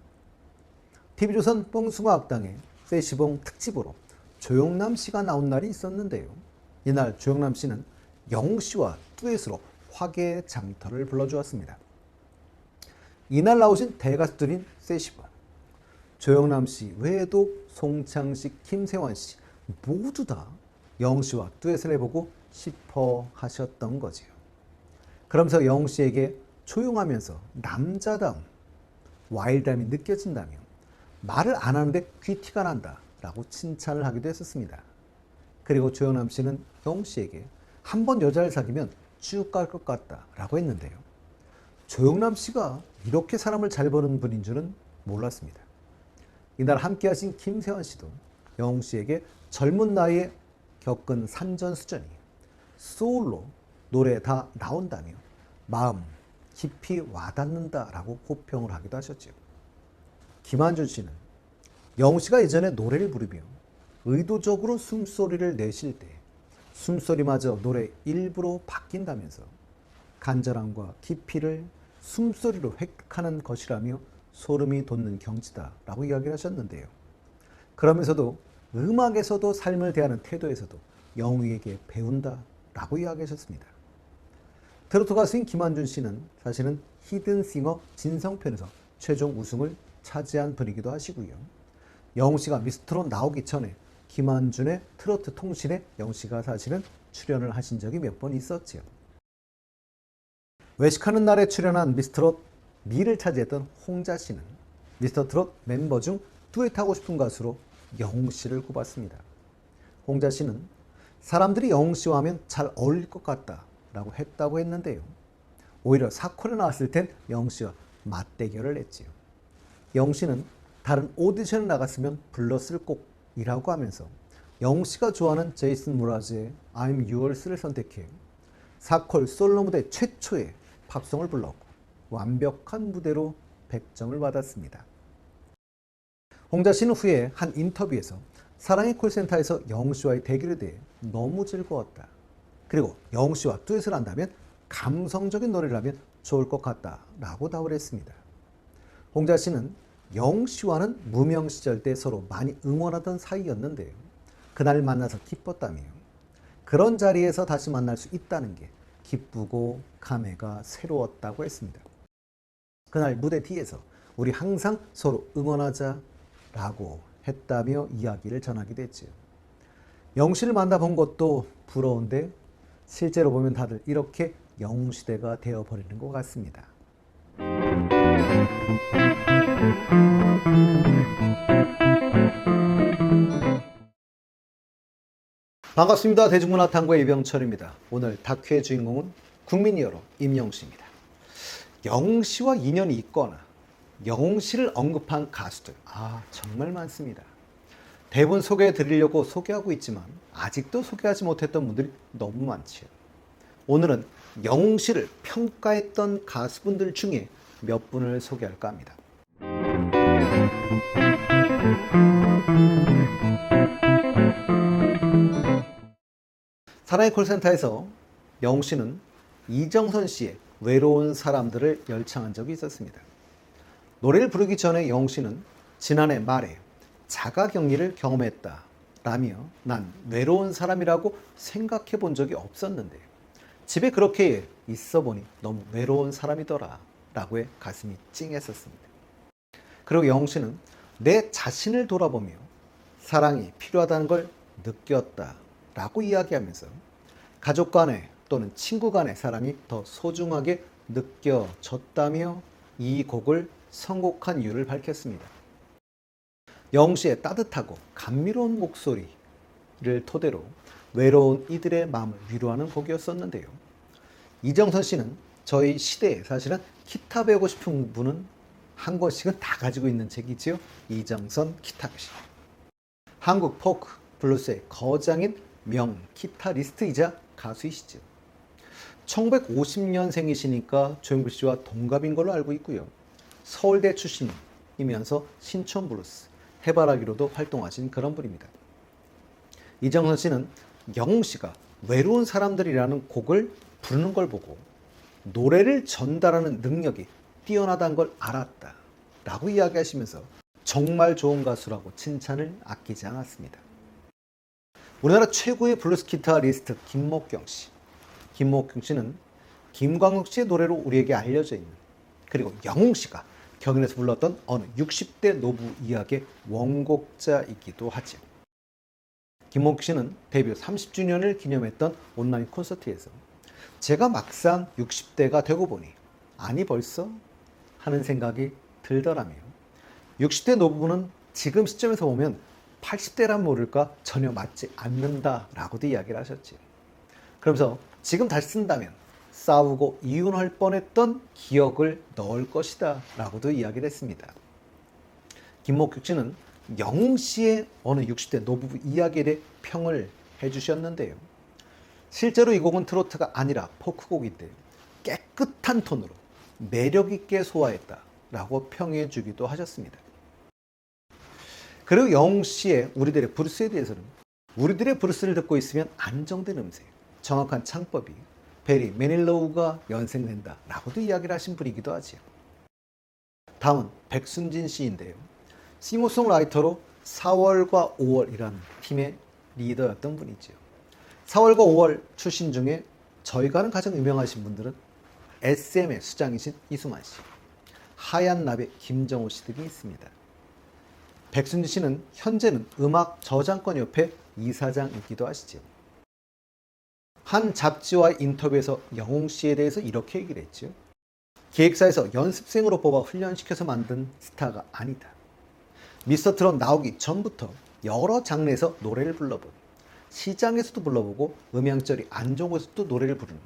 TV조선 뽕숭아 학당에 세시봉 특집으로 조영남 씨가 나온 날이 있었는데요. 이날 조영남 씨는 영웅 씨와 듀엣으로 화개장터를 불러주었습니다. 이날 나오신 대가수들인 세시봉, 조영남 씨 외에도 송창식, 김세환 씨 모두 다 영웅 씨와 듀엣을 해보고 싶어 하셨던 거지요. 그러면서 영웅 씨에게 조용하면서 남자다움, 와일드함이 느껴진다며 말을 안 하는데 귀티가 난다 라고 칭찬을 하기도 했었습니다. 그리고 조영남 씨는 영웅 씨에게 한 번 여자를 사귀면 쭉 갈 것 같다 라고 했는데요. 조영남 씨가 이렇게 사람을 잘 버는 분인 줄은 몰랐습니다. 이날 함께 하신 김세환 씨도 영웅 씨에게 젊은 나이에 겪은 산전수전이 소울로 노래 다 나온다며 마음 깊이 와닿는다라고 호평을 하기도 하셨죠. 김한준 씨는 영웅 씨가 예전에 노래를 부르며 의도적으로 숨소리를 내쉴 때 숨소리마저 노래 일부로 바뀐다면서 간절함과 깊이를 숨소리로 획득하는 것이라며 소름이 돋는 경지다라고 이야기를 하셨는데요. 그러면서도 음악에서도 삶을 대하는 태도에서도 영웅에게 배운다라고 이야기하셨습니다. 트로트 가수인 김한준 씨는 사실은 히든싱어 진성편에서 최종 우승을 차지한 분이기도 하시고요. 영웅 씨가 미스트롯 나오기 전에 김한준의 트로트 통신에 영웅 씨가 사실은 출연을 하신 적이 몇 번 있었지요. 외식하는 날에 출연한 미스트롯 미를 차지했던 홍자 씨는 미스터트롯 멤버 중 듀엣하고 싶은 가수로 영웅 씨를 꼽았습니다. 홍자 씨는 사람들이 영웅 씨와 하면 잘 어울릴 것 같다라고 했다고 했는데요. 오히려 사콜에 나왔을 땐 영웅 씨와 맞대결을 했지요. 영웅 씨는 다른 오디션에 나갔으면 불렀을 곡이라고 하면서 영웅 씨가 좋아하는 제이슨 무라즈의 I'm Yours를 선택해 사콜 솔로 무대 최초의 팝송을 불렀고 완벽한 무대로 100점을 받았습니다. 홍자 씨는 후에 한 인터뷰에서 사랑의 콜센터에서 영웅 씨와의 대결에 대해 너무 즐거웠다. 그리고 영웅 씨와 듀엣을 한다면 감성적인 노래를 하면 좋을 것 같다라고 답을 했습니다. 홍자 씨는 영웅 씨와는 무명 시절 때 서로 많이 응원하던 사이였는데요. 그날 만나서 기뻤다며 그런 자리에서 다시 만날 수 있다는 게 기쁘고 감회가 새로웠다고 했습니다. 그날 무대 뒤에서 우리 항상 서로 응원하자라고 했다며 이야기를 전하기도 했지요. 영웅 씨를 만나본 것도 부러운데 실제로 보면 다들 이렇게 영웅 시대가 되어버리는 것 같습니다. 반갑습니다. 대중문화탐구의 이병철입니다. 오늘 다큐의 주인공은 국민 히어로 임영웅 씨입니다. 영웅 씨와 인연이 있거나 영웅 씨를 언급한 가수들 정말 많습니다. 대부분 소개해 드리려고 소개하고 있지만 아직도 소개하지 못했던 분들이 너무 많지요. 오늘은 영웅 씨를 평가했던 가수분들 중에 몇 분을 소개할까 합니다. 사랑의 콜센터에서 영웅 씨는 이정선 씨의 외로운 사람들을 열창한 적이 있었습니다. 노래를 부르기 전에 영웅 씨는 지난해 말에 자가격리를 경험했다라며 난 외로운 사람이라고 생각해 본 적이 없었는데 집에 그렇게 있어 보니 너무 외로운 사람이더라 라고 해 가슴이 찡했었습니다. 그리고 영웅 씨는 내 자신을 돌아보며 사랑이 필요하다는 걸 느꼈다 라고 이야기하면서 가족 간의 또는 친구 간의 사랑이 더 소중하게 느껴졌다며 이 곡을 선곡한 이유를 밝혔습니다. 영웅씨의 따뜻하고 감미로운 목소리를 토대로 외로운 이들의 마음을 위로하는 곡이었었는데요. 이정선 씨는 저희 시대에 사실은 기타 배우고 싶은 분은 한 권씩은 다 가지고 있는 책이지요. 이정선 기타교실. 한국 포크 블루스의 거장인 명 기타리스트이자 가수이시죠. 1950년생이시니까 조용필 씨와 동갑인 걸로 알고 있고요. 서울대 출신이면서 신촌 블루스, 해바라기로도 활동하신 그런 분입니다. 이정선 씨는 영웅 씨가 외로운 사람들이라는 곡을 부르는 걸 보고 노래를 전달하는 능력이 뛰어나다는 걸 알았다 라고 이야기하시면서 정말 좋은 가수라고 칭찬을 아끼지 않았습니다. 우리나라 최고의 블루스 기타리스트 김목경 씨. 김목경 씨는 김광석 씨의 노래로 우리에게 알려져 있는, 그리고 영웅 씨가 경연에서 불렀던 어느 60대 노부 이야기의 원곡자이기도 하죠. 김목경 씨는 데뷔 30주년을 기념했던 온라인 콘서트에서 제가 막상 60대가 되고 보니 아니 벌써 하는 생각이 들더라며 60대 노부부는 지금 시점에서 보면 80대란 모를까 전혀 맞지 않는다라고도 이야기를 하셨지. 그러면서 지금 다시 쓴다면 싸우고 이혼할 뻔했던 기억을 넣을 것이다 라고도 이야기를 했습니다. 김목경 씨는 영웅 씨의 어느 60대 노부부 이야기에 대해 평을 해주셨는데요. 실제로 이 곡은 트로트가 아니라 포크곡인데 깨끗한 톤으로 매력 있게 소화했다 라고 평해 주기도 하셨습니다. 그리고 영웅 씨의 우리들의 브루스에 대해서는 우리들의 브루스를 듣고 있으면 안정된 음색, 정확한 창법이 베리 매닐로우가 연생된다 라고도 이야기를 하신 분이기도 하지요. 다음은 백순진 씨인데요. 싱어송라이터로 4월과 5월이라는 팀의 리더였던 분이지요. 4월과 5월 출신 중에 저희가는 가장 유명하신 분들은 SM의 수장이신 이수만 씨, 하얀나비의 김정호 씨 등이 있습니다. 백순진 씨는 현재는 음악 저작권협회 이사장이기도 하시죠. 한 잡지와의 인터뷰에서 영웅 씨에 대해서 이렇게 얘기를 했죠. 기획사에서 연습생으로 뽑아 훈련시켜서 만든 스타가 아니다. 미스터트롯 나오기 전부터 여러 장르에서 노래를 불러보고 시장에서도 불러보고 음향절이 안 좋은 곳에서도 노래를 부르는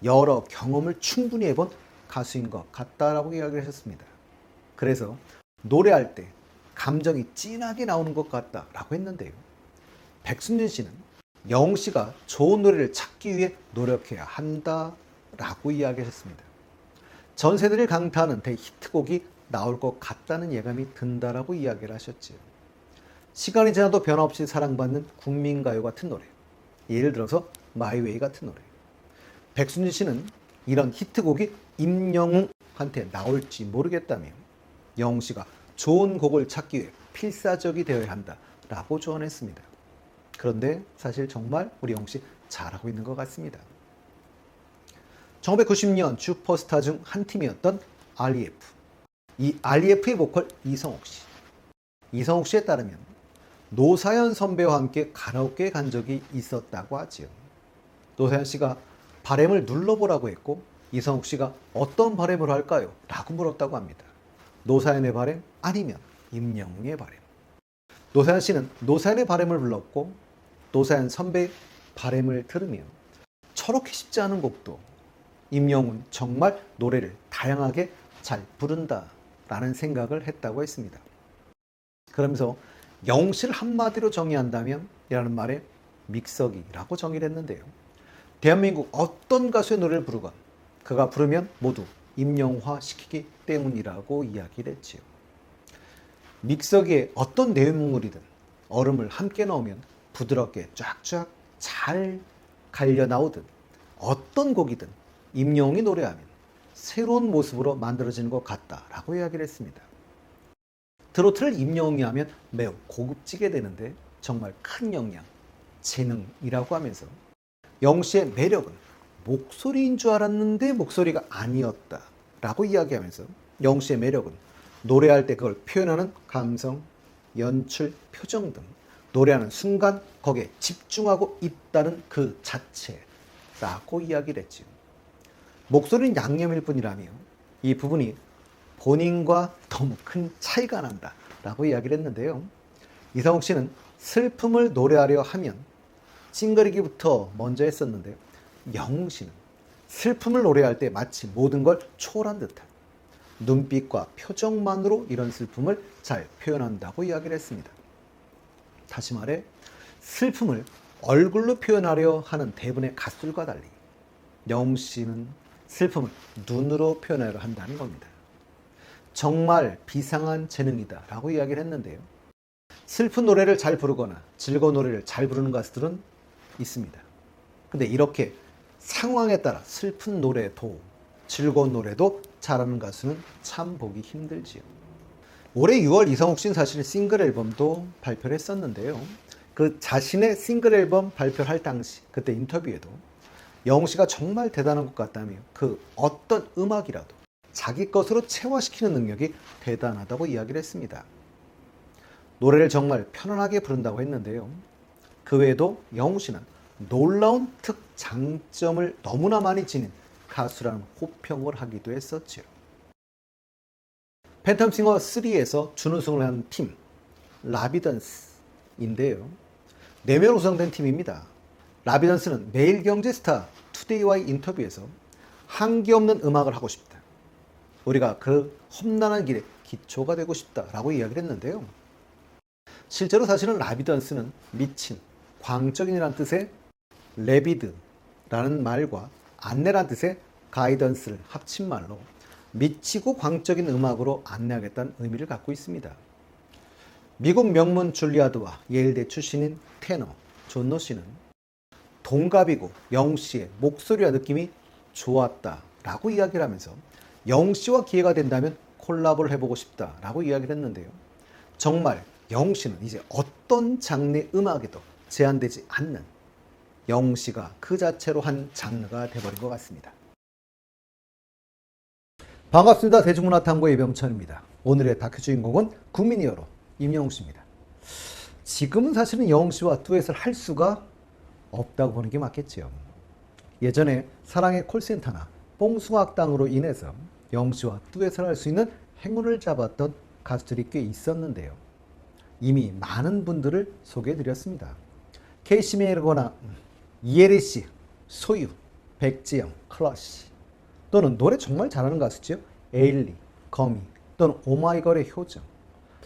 여러 경험을 충분히 해본 가수인 것 같다라고 이야기를 하셨습니다. 그래서 노래할 때 감정이 진하게 나오는 것 같다라고 했는데요. 백순진 씨는 영웅 씨가 좋은 노래를 찾기 위해 노력해야 한다라고 이야기하셨습니다. 전 세대를 강타하는 대히트곡이 나올 것 같다는 예감이 든다라고 이야기를 하셨지요. 시간이 지나도 변함없이 사랑받는 국민가요 같은 노래, 예를 들어서 마이웨이 같은 노래. 백순진 씨는 이런 히트곡이 임영웅한테 나올지 모르겠다며 영웅 씨가 좋은 곡을 찾기 위해 필사적이 되어야 한다라고 조언했습니다. 그런데 사실 정말 우리 영웅 씨 잘하고 있는 것 같습니다. 1990년 슈퍼스타 중 한 팀이었던 REF. 이 REF의 보컬 이성욱 씨. 이성욱 씨에 따르면 노사연 선배와 함께 가라오케에 간 적이 있었다고 하지요. 노사연 씨가 바램을 눌러보라고 했고 이성욱 씨가 어떤 바램을 할까요? 라고 물었다고 합니다. 노사연의 바램 아니면 임영웅의 바램. 노사연 씨는 노사연의 바램을 불렀고 노사연 선배의 바램을 들으며 저렇게 쉽지 않은 곡도 임영웅은 정말 노래를 다양하게 잘 부른다 라는 생각을 했다고 했습니다. 그러면서 영웅 씨를 한마디로 정의한다면 이라는 말에 믹서기라고 정의를 했는데요. 대한민국 어떤 가수의 노래를 부르건 그가 부르면 모두 임영웅화 시키기 때문이라고 이야기를 했지요. 믹서기에 어떤 내용물이든 얼음을 함께 넣으면 부드럽게 쫙쫙 잘 갈려 나오듯 어떤 곡이든 임영웅이 노래하면 새로운 모습으로 만들어지는 것 같다라고 이야기를 했습니다. 트로트를 임영웅이 하면 매우 고급지게 되는데 정말 큰 역량, 재능이라고 하면서 영웅 씨의 매력은 목소리인 줄 알았는데 목소리가 아니었다라고 이야기하면서 영웅 씨의 매력은 노래할 때 그걸 표현하는 감성, 연출, 표정 등 노래하는 순간 거기에 집중하고 있다는 그 자체, 라고 이야기를 했지요. 목소리는 양념일 뿐이라며 이 부분이 본인과 너무 큰 차이가 난다 라고 이야기를 했는데요. 이상욱 씨는 슬픔을 노래하려 하면 찡그리기부터 먼저 했었는데, 영웅 씨는 슬픔을 노래할 때 마치 모든 걸 초월한 듯한 눈빛과 표정만으로 이런 슬픔을 잘 표현한다고 이야기를 했습니다. 다시 말해 슬픔을 얼굴로 표현하려 하는 대부분의 가수들과 달리 영웅 씨는 슬픔을 눈으로 표현하려 한다는 겁니다. 정말 비상한 재능이다 라고 이야기를 했는데요. 슬픈 노래를 잘 부르거나 즐거운 노래를 잘 부르는 가수들은 있습니다. 근데 이렇게 상황에 따라 슬픈 노래도 즐거운 노래도 잘하는 가수는 참 보기 힘들지요. 올해 6월 이상욱 씨는 사실 싱글 앨범도 발표를 했었는데요. 그 자신의 싱글 앨범 발표할 당시 그때 인터뷰에도 영웅 씨가 정말 대단한 것 같다며 그 어떤 음악이라도 자기 것으로 체화시키는 능력이 대단하다고 이야기를 했습니다. 노래를 정말 편안하게 부른다고 했는데요. 그 외에도 영웅 씨는 놀라운 특장점을 너무나 많이 지닌 가수라는 호평을 하기도 했었죠. 팬텀싱어 3에서 준우승을 한 팀 라비던스인데요. 4명 구성된 팀입니다. 라비던스는 매일경제스타 투데이와의 인터뷰에서 한계 없는 음악을 하고 싶다. 우리가 그 험난한 길의 기초가 되고 싶다라고 이야기를 했는데요. 실제로 사실은 라비던스는 미친, 광적인이라는 뜻의 레비드라는 말과 안내라는 뜻의 가이던스를 합친 말로 미치고 광적인 음악으로 안내하겠다는 의미를 갖고 있습니다. 미국 명문 줄리아드와 예일대 출신인 테너 존노 씨는 동갑이고 영웅 씨의 목소리와 느낌이 좋았다라고 이야기를 하면서 영웅 씨와 기회가 된다면 콜라보를 해보고 싶다라고 이야기를 했는데요. 정말 영웅 씨는 이제 어떤 장르의 음악에도 제한되지 않는 영웅 씨가 그 자체로 한 장르가 돼버린 것 같습니다. 반갑습니다. 대중문화탐구 이병천입니다. 오늘의 다큐 주인공은 국민 히어로 임영웅 씨입니다. 지금은 사실은 영웅 씨와 듀엣을 할 수가 없다고 보는 게 맞겠죠. 예전에 사랑의 콜센터나 뽕숭아학당으로 인해서 영웅 씨와 듀엣을 할 수 있는 행운을 잡았던 가수들이 꽤 있었는데요. 이미 많은 분들을 소개해드렸습니다. 케이시 메이거나 이혜리 씨, 소유, 백지영, 클러시, 또는 노래 정말 잘하는 가수죠. 에일리, 거미, 또는 오마이걸의 효정,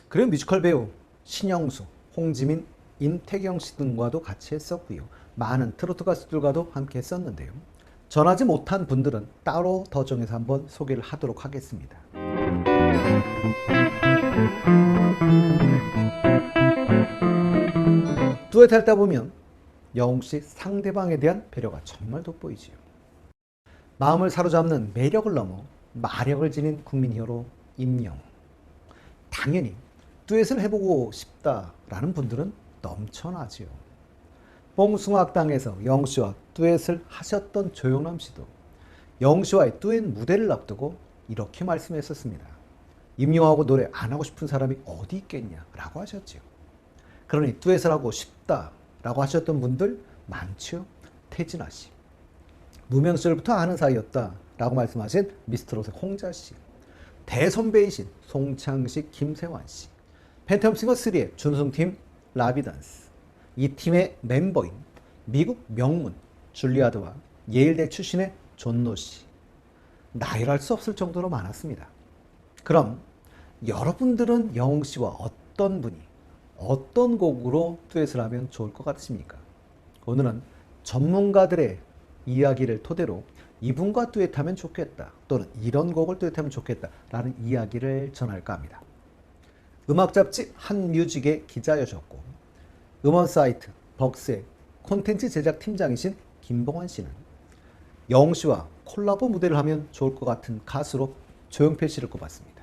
그리고 뮤지컬 배우 신영수, 홍지민, 임태경 씨 등과도 같이 했었고요. 많은 트로트 가수들과도 함께 했었는데요. 전하지 못한 분들은 따로 더 정해서 한번 소개를 하도록 하겠습니다. 듀엣 할때 보면 영웅 씨 상대방에 대한 배려가 정말 돋보이지요. 마음을 사로잡는 매력을 넘어 마력을 지닌 국민 히어로 임영웅. 당연히 듀엣을 해보고 싶다라는 분들은 넘쳐나지요. 뽕숭아학당에서 영웅 씨와 듀엣을 하셨던 조영남 씨도 영웅 씨와의 듀엣 무대를 앞두고 이렇게 말씀했었습니다. 임영웅하고 노래 안 하고 싶은 사람이 어디 있겠냐라고 하셨지요. 그러니 듀엣을 하고 싶다라고 하셨던 분들 많죠. 태진아 씨, 무명 시절부터 아는 사이였다라고 말씀하신 미스터롯의 홍자 씨, 대선배이신 송창식, 김세환 씨, 팬텀싱어 3의 준우승팀 라비던스, 이 팀의 멤버인 미국 명문 줄리아드와 예일대 출신의 존노 씨, 나열할 수 없을 정도로 많았습니다. 그럼 여러분들은 영웅 씨와 어떤 분이 어떤 곡으로 듀엣을 하면 좋을 것 같으십니까? 오늘은 전문가들의 이야기를 토대로 이분과 듀엣하면 좋겠다, 또는 이런 곡을 듀엣하면 좋겠다라는 이야기를 전할까 합니다. 음악 잡지 한뮤직의 기자여셨고 음원 사이트 벅스의 콘텐츠 제작 팀장이신 김봉환 씨는 영웅 씨와 콜라보 무대를 하면 좋을 것 같은 가수로 조용필 씨를 꼽았습니다.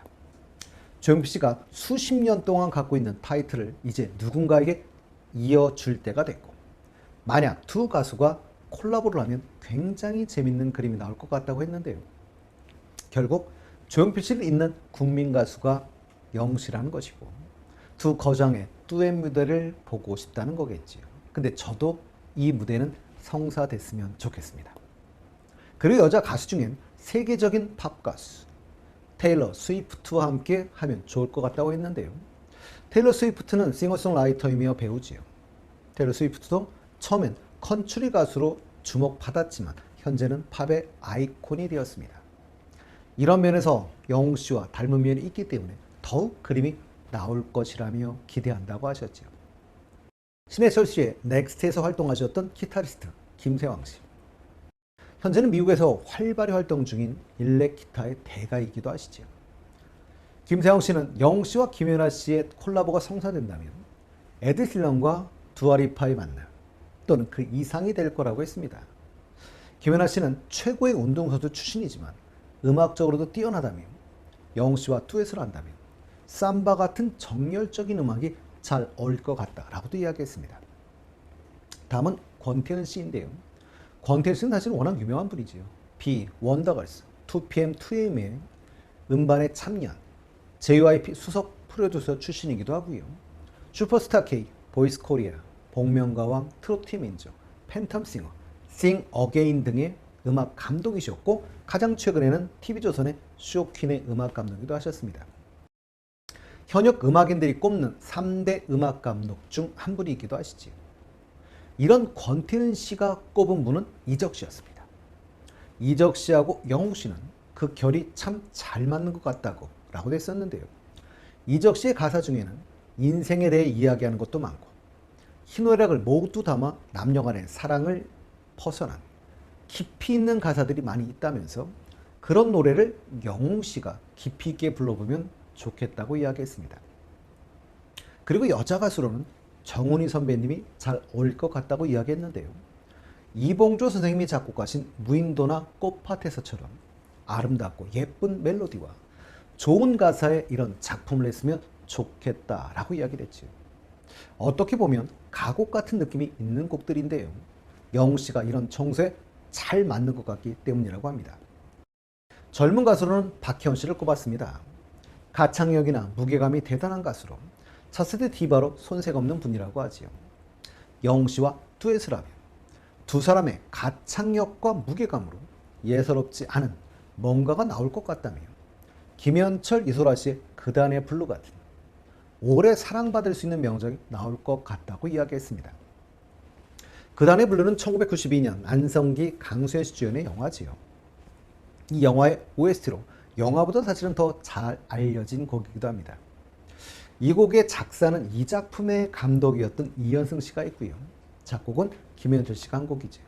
조용필 씨가 수십 년 동안 갖고 있는 타이틀을 이제 누군가에게 이어줄 때가 됐고, 만약 두 가수가 콜라보를 하면 굉장히 재밌는 그림이 나올 것 같다고 했는데요. 결국 조용필 씨를 잇는 국민 가수가 영웅 씨라는 것이고, 두 거장의 듀엣 무대를 보고 싶다는 거겠지요. 근데 저도 이 무대는 성사됐으면 좋겠습니다. 그리고 여자 가수 중엔 세계적인 팝 가수 테일러 스위프트와 함께 하면 좋을 것 같다고 했는데요. 테일러 스위프트는 싱어송라이터이며 배우지요. 테일러 스위프트도 처음엔 컨트리 가수로 주목받았지만 현재는 팝의 아이콘이 되었습니다. 이런 면에서 영웅 씨와 닮은 면이 있기 때문에 더욱 그림이 나올 것이라며 기대한다고 하셨죠. 신해철 씨의 넥스트에서 활동하셨던 기타리스트 김세왕 씨. 현재는 미국에서 활발히 활동 중인 일렉 기타의 대가이기도 하시죠. 김세왕 씨는 영웅 씨와 김연아 씨의 콜라보가 성사된다면 에드 실런과 두아리파의 만남 또는 그 이상이 될 거라고 했습니다. 김연아 씨는 최고의 운동선수 출신이지만 음악적으로도 뛰어나다며 영웅 씨와 듀엣을 한다면 삼바 같은 정열적인 음악이 잘 어울릴 것 같다라고도 이야기했습니다. 다음은 권태현 씨인데요. 권태현 씨는 사실 워낙 유명한 분이지요. 비, 원더걸스, 2PM, 2AM의 음반에 참여한 JYP 수석 프로듀서 출신이기도 하고요. 슈퍼스타 K, 보이스 코리아, 복면가왕, 트로트의 민족, 팬텀싱어, 싱 어게인 등의 음악 감독이셨고 가장 최근에는 TV조선의 쇼퀸의 음악 감독이기도 하셨습니다. 현역 음악인들이 꼽는 3대 음악 감독 중 한 분이기도 하시지요. 이런 권태현 씨가 꼽은 분은 이적 씨였습니다. 이적 씨하고 영웅 씨는 그 결이 참 잘 맞는 것 같다고 라고 했었는데요. 이적 씨의 가사 중에는 인생에 대해 이야기하는 것도 많고 희노애락을 모두 담아 남녀 간의 사랑을 벗어난 깊이 있는 가사들이 많이 있다면서 그런 노래를 영웅 씨가 깊이 있게 불러보면 좋겠다고 이야기했습니다. 그리고 여자 가수로는 정훈이 선배님이 잘 어울릴 것 같다고 이야기했는데요. 이봉조 선생님이 작곡하신 무인도나 꽃밭에서처럼 아름답고 예쁜 멜로디와 좋은 가사의 이런 작품을 했으면 좋겠다라고 이야기를 했죠. 어떻게 보면 가곡 같은 느낌이 있는 곡들인데요. 영웅 씨가 이런 청소에 잘 맞는 것 같기 때문이라고 합니다. 젊은 가수로는 박혜원 씨를 꼽았습니다. 가창력이나 무게감이 대단한 가수로 차세대 디바로 손색 없는 분이라고 하지요. 영웅 씨와 듀엣을 하면 두 사람의 가창력과 무게감으로 예사롭지 않은 뭔가가 나올 것 같다며 김현철, 이소라 씨의 그단의 블루 같은 오래 사랑받을 수 있는 명작이 나올 것 같다고 이야기했습니다. 그단의 블루는 1992년 안성기, 강수현 씨 주연의 영화지요. 이 영화의 OST로 영화보다 사실은 더 잘 알려진 곡이기도 합니다. 이 곡의 작사는 이 작품의 감독이었던 이현승 씨가 있고요. 작곡은 김현철 씨가 한 곡이죠.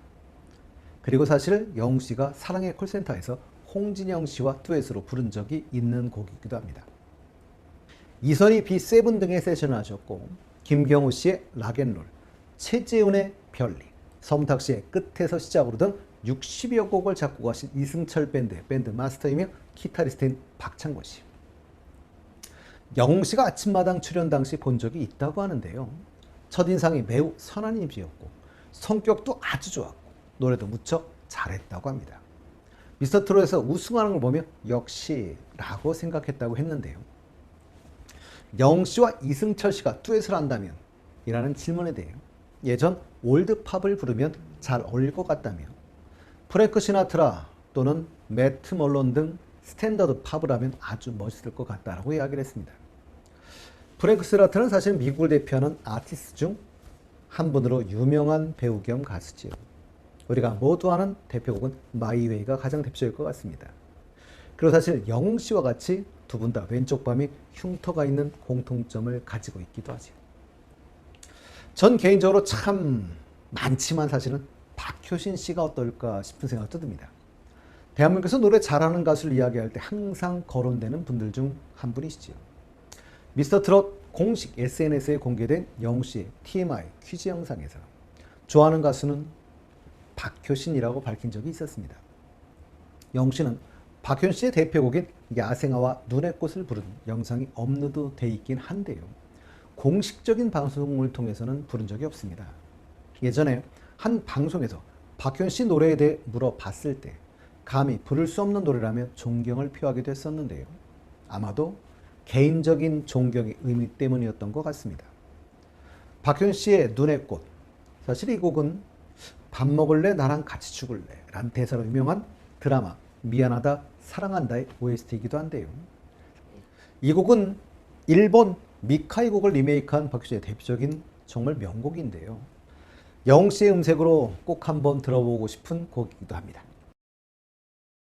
그리고 사실 영웅 씨가 사랑의 콜센터에서 홍진영 씨와 듀엣으로 부른 적이 있는 곡이기도 합니다. 이선희 B7 등의 세션을 하셨고 김경우 씨의 락앤롤, 최재훈의 별리, 서문탁 씨의 끝에서 시작으로 등 60여 곡을 작곡하신 이승철 밴드의 밴드 마스터이며 기타리스트인 박창권 씨. 영웅 씨가 아침마당 출연 당시 본 적이 있다고 하는데요. 첫인상이 매우 선한 이미지였고 성격도 아주 좋았고 노래도 무척 잘했다고 합니다. 미스터트롯에서 우승하는 걸 보며 역시 라고 생각했다고 했는데요. 영웅 씨와 이승철 씨가 듀엣을 한다면? 이라는 질문에 대해 예전 올드팝을 부르면 잘 어울릴 것 같다며 프랭크 시나트라 또는 매트 멀론 등 스탠더드 팝을 하면 아주 멋있을 것 같다라고 이야기를 했습니다. 프랭크 시나트라는 사실 미국을 대표하는 아티스트 중 한 분으로 유명한 배우 겸 가수지요. 우리가 모두 아는 대표곡은 마이웨이가 가장 대표적일 것 같습니다. 그리고 사실 영웅 씨와 같이 두 분 다 왼쪽 밤이 흉터가 있는 공통점을 가지고 있기도 하죠. 전 개인적으로 참 많지만 사실은 박효신 씨가 어떨까 싶은 생각도 듭니다. 대한민국에서 노래 잘하는 가수를 이야기할 때 항상 거론되는 분들 중 한 분이시죠. 미스터트롯 공식 SNS에 공개된 영웅 씨의 TMI 퀴즈 영상에서 좋아하는 가수는 박효신이라고 밝힌 적이 있었습니다. 영웅 씨는 박효신 씨의 대표곡인 야생화와 눈의 꽃을 부른 영상이 업로드 돼 있긴 한데요. 공식적인 방송을 통해서는 부른 적이 없습니다. 예전에 한 방송에서 박효신 씨 노래에 대해 물어봤을 때 감히 부를 수 없는 노래라며 존경을 표하기도 했었는데요. 아마도 개인적인 존경의 의미 때문이었던 것 같습니다. 박효신 씨의 눈의 꽃, 사실 이 곡은 밥 먹을래 나랑 같이 죽을래 라는 대사로 유명한 드라마 미안하다 사랑한다의 OST이기도 한데요. 이 곡은 일본 미카이 곡을 리메이크한 박유재의 대표적인 정말 명곡인데요. 영씨의 음색으로 꼭 한번 들어보고 싶은 곡이기도 합니다.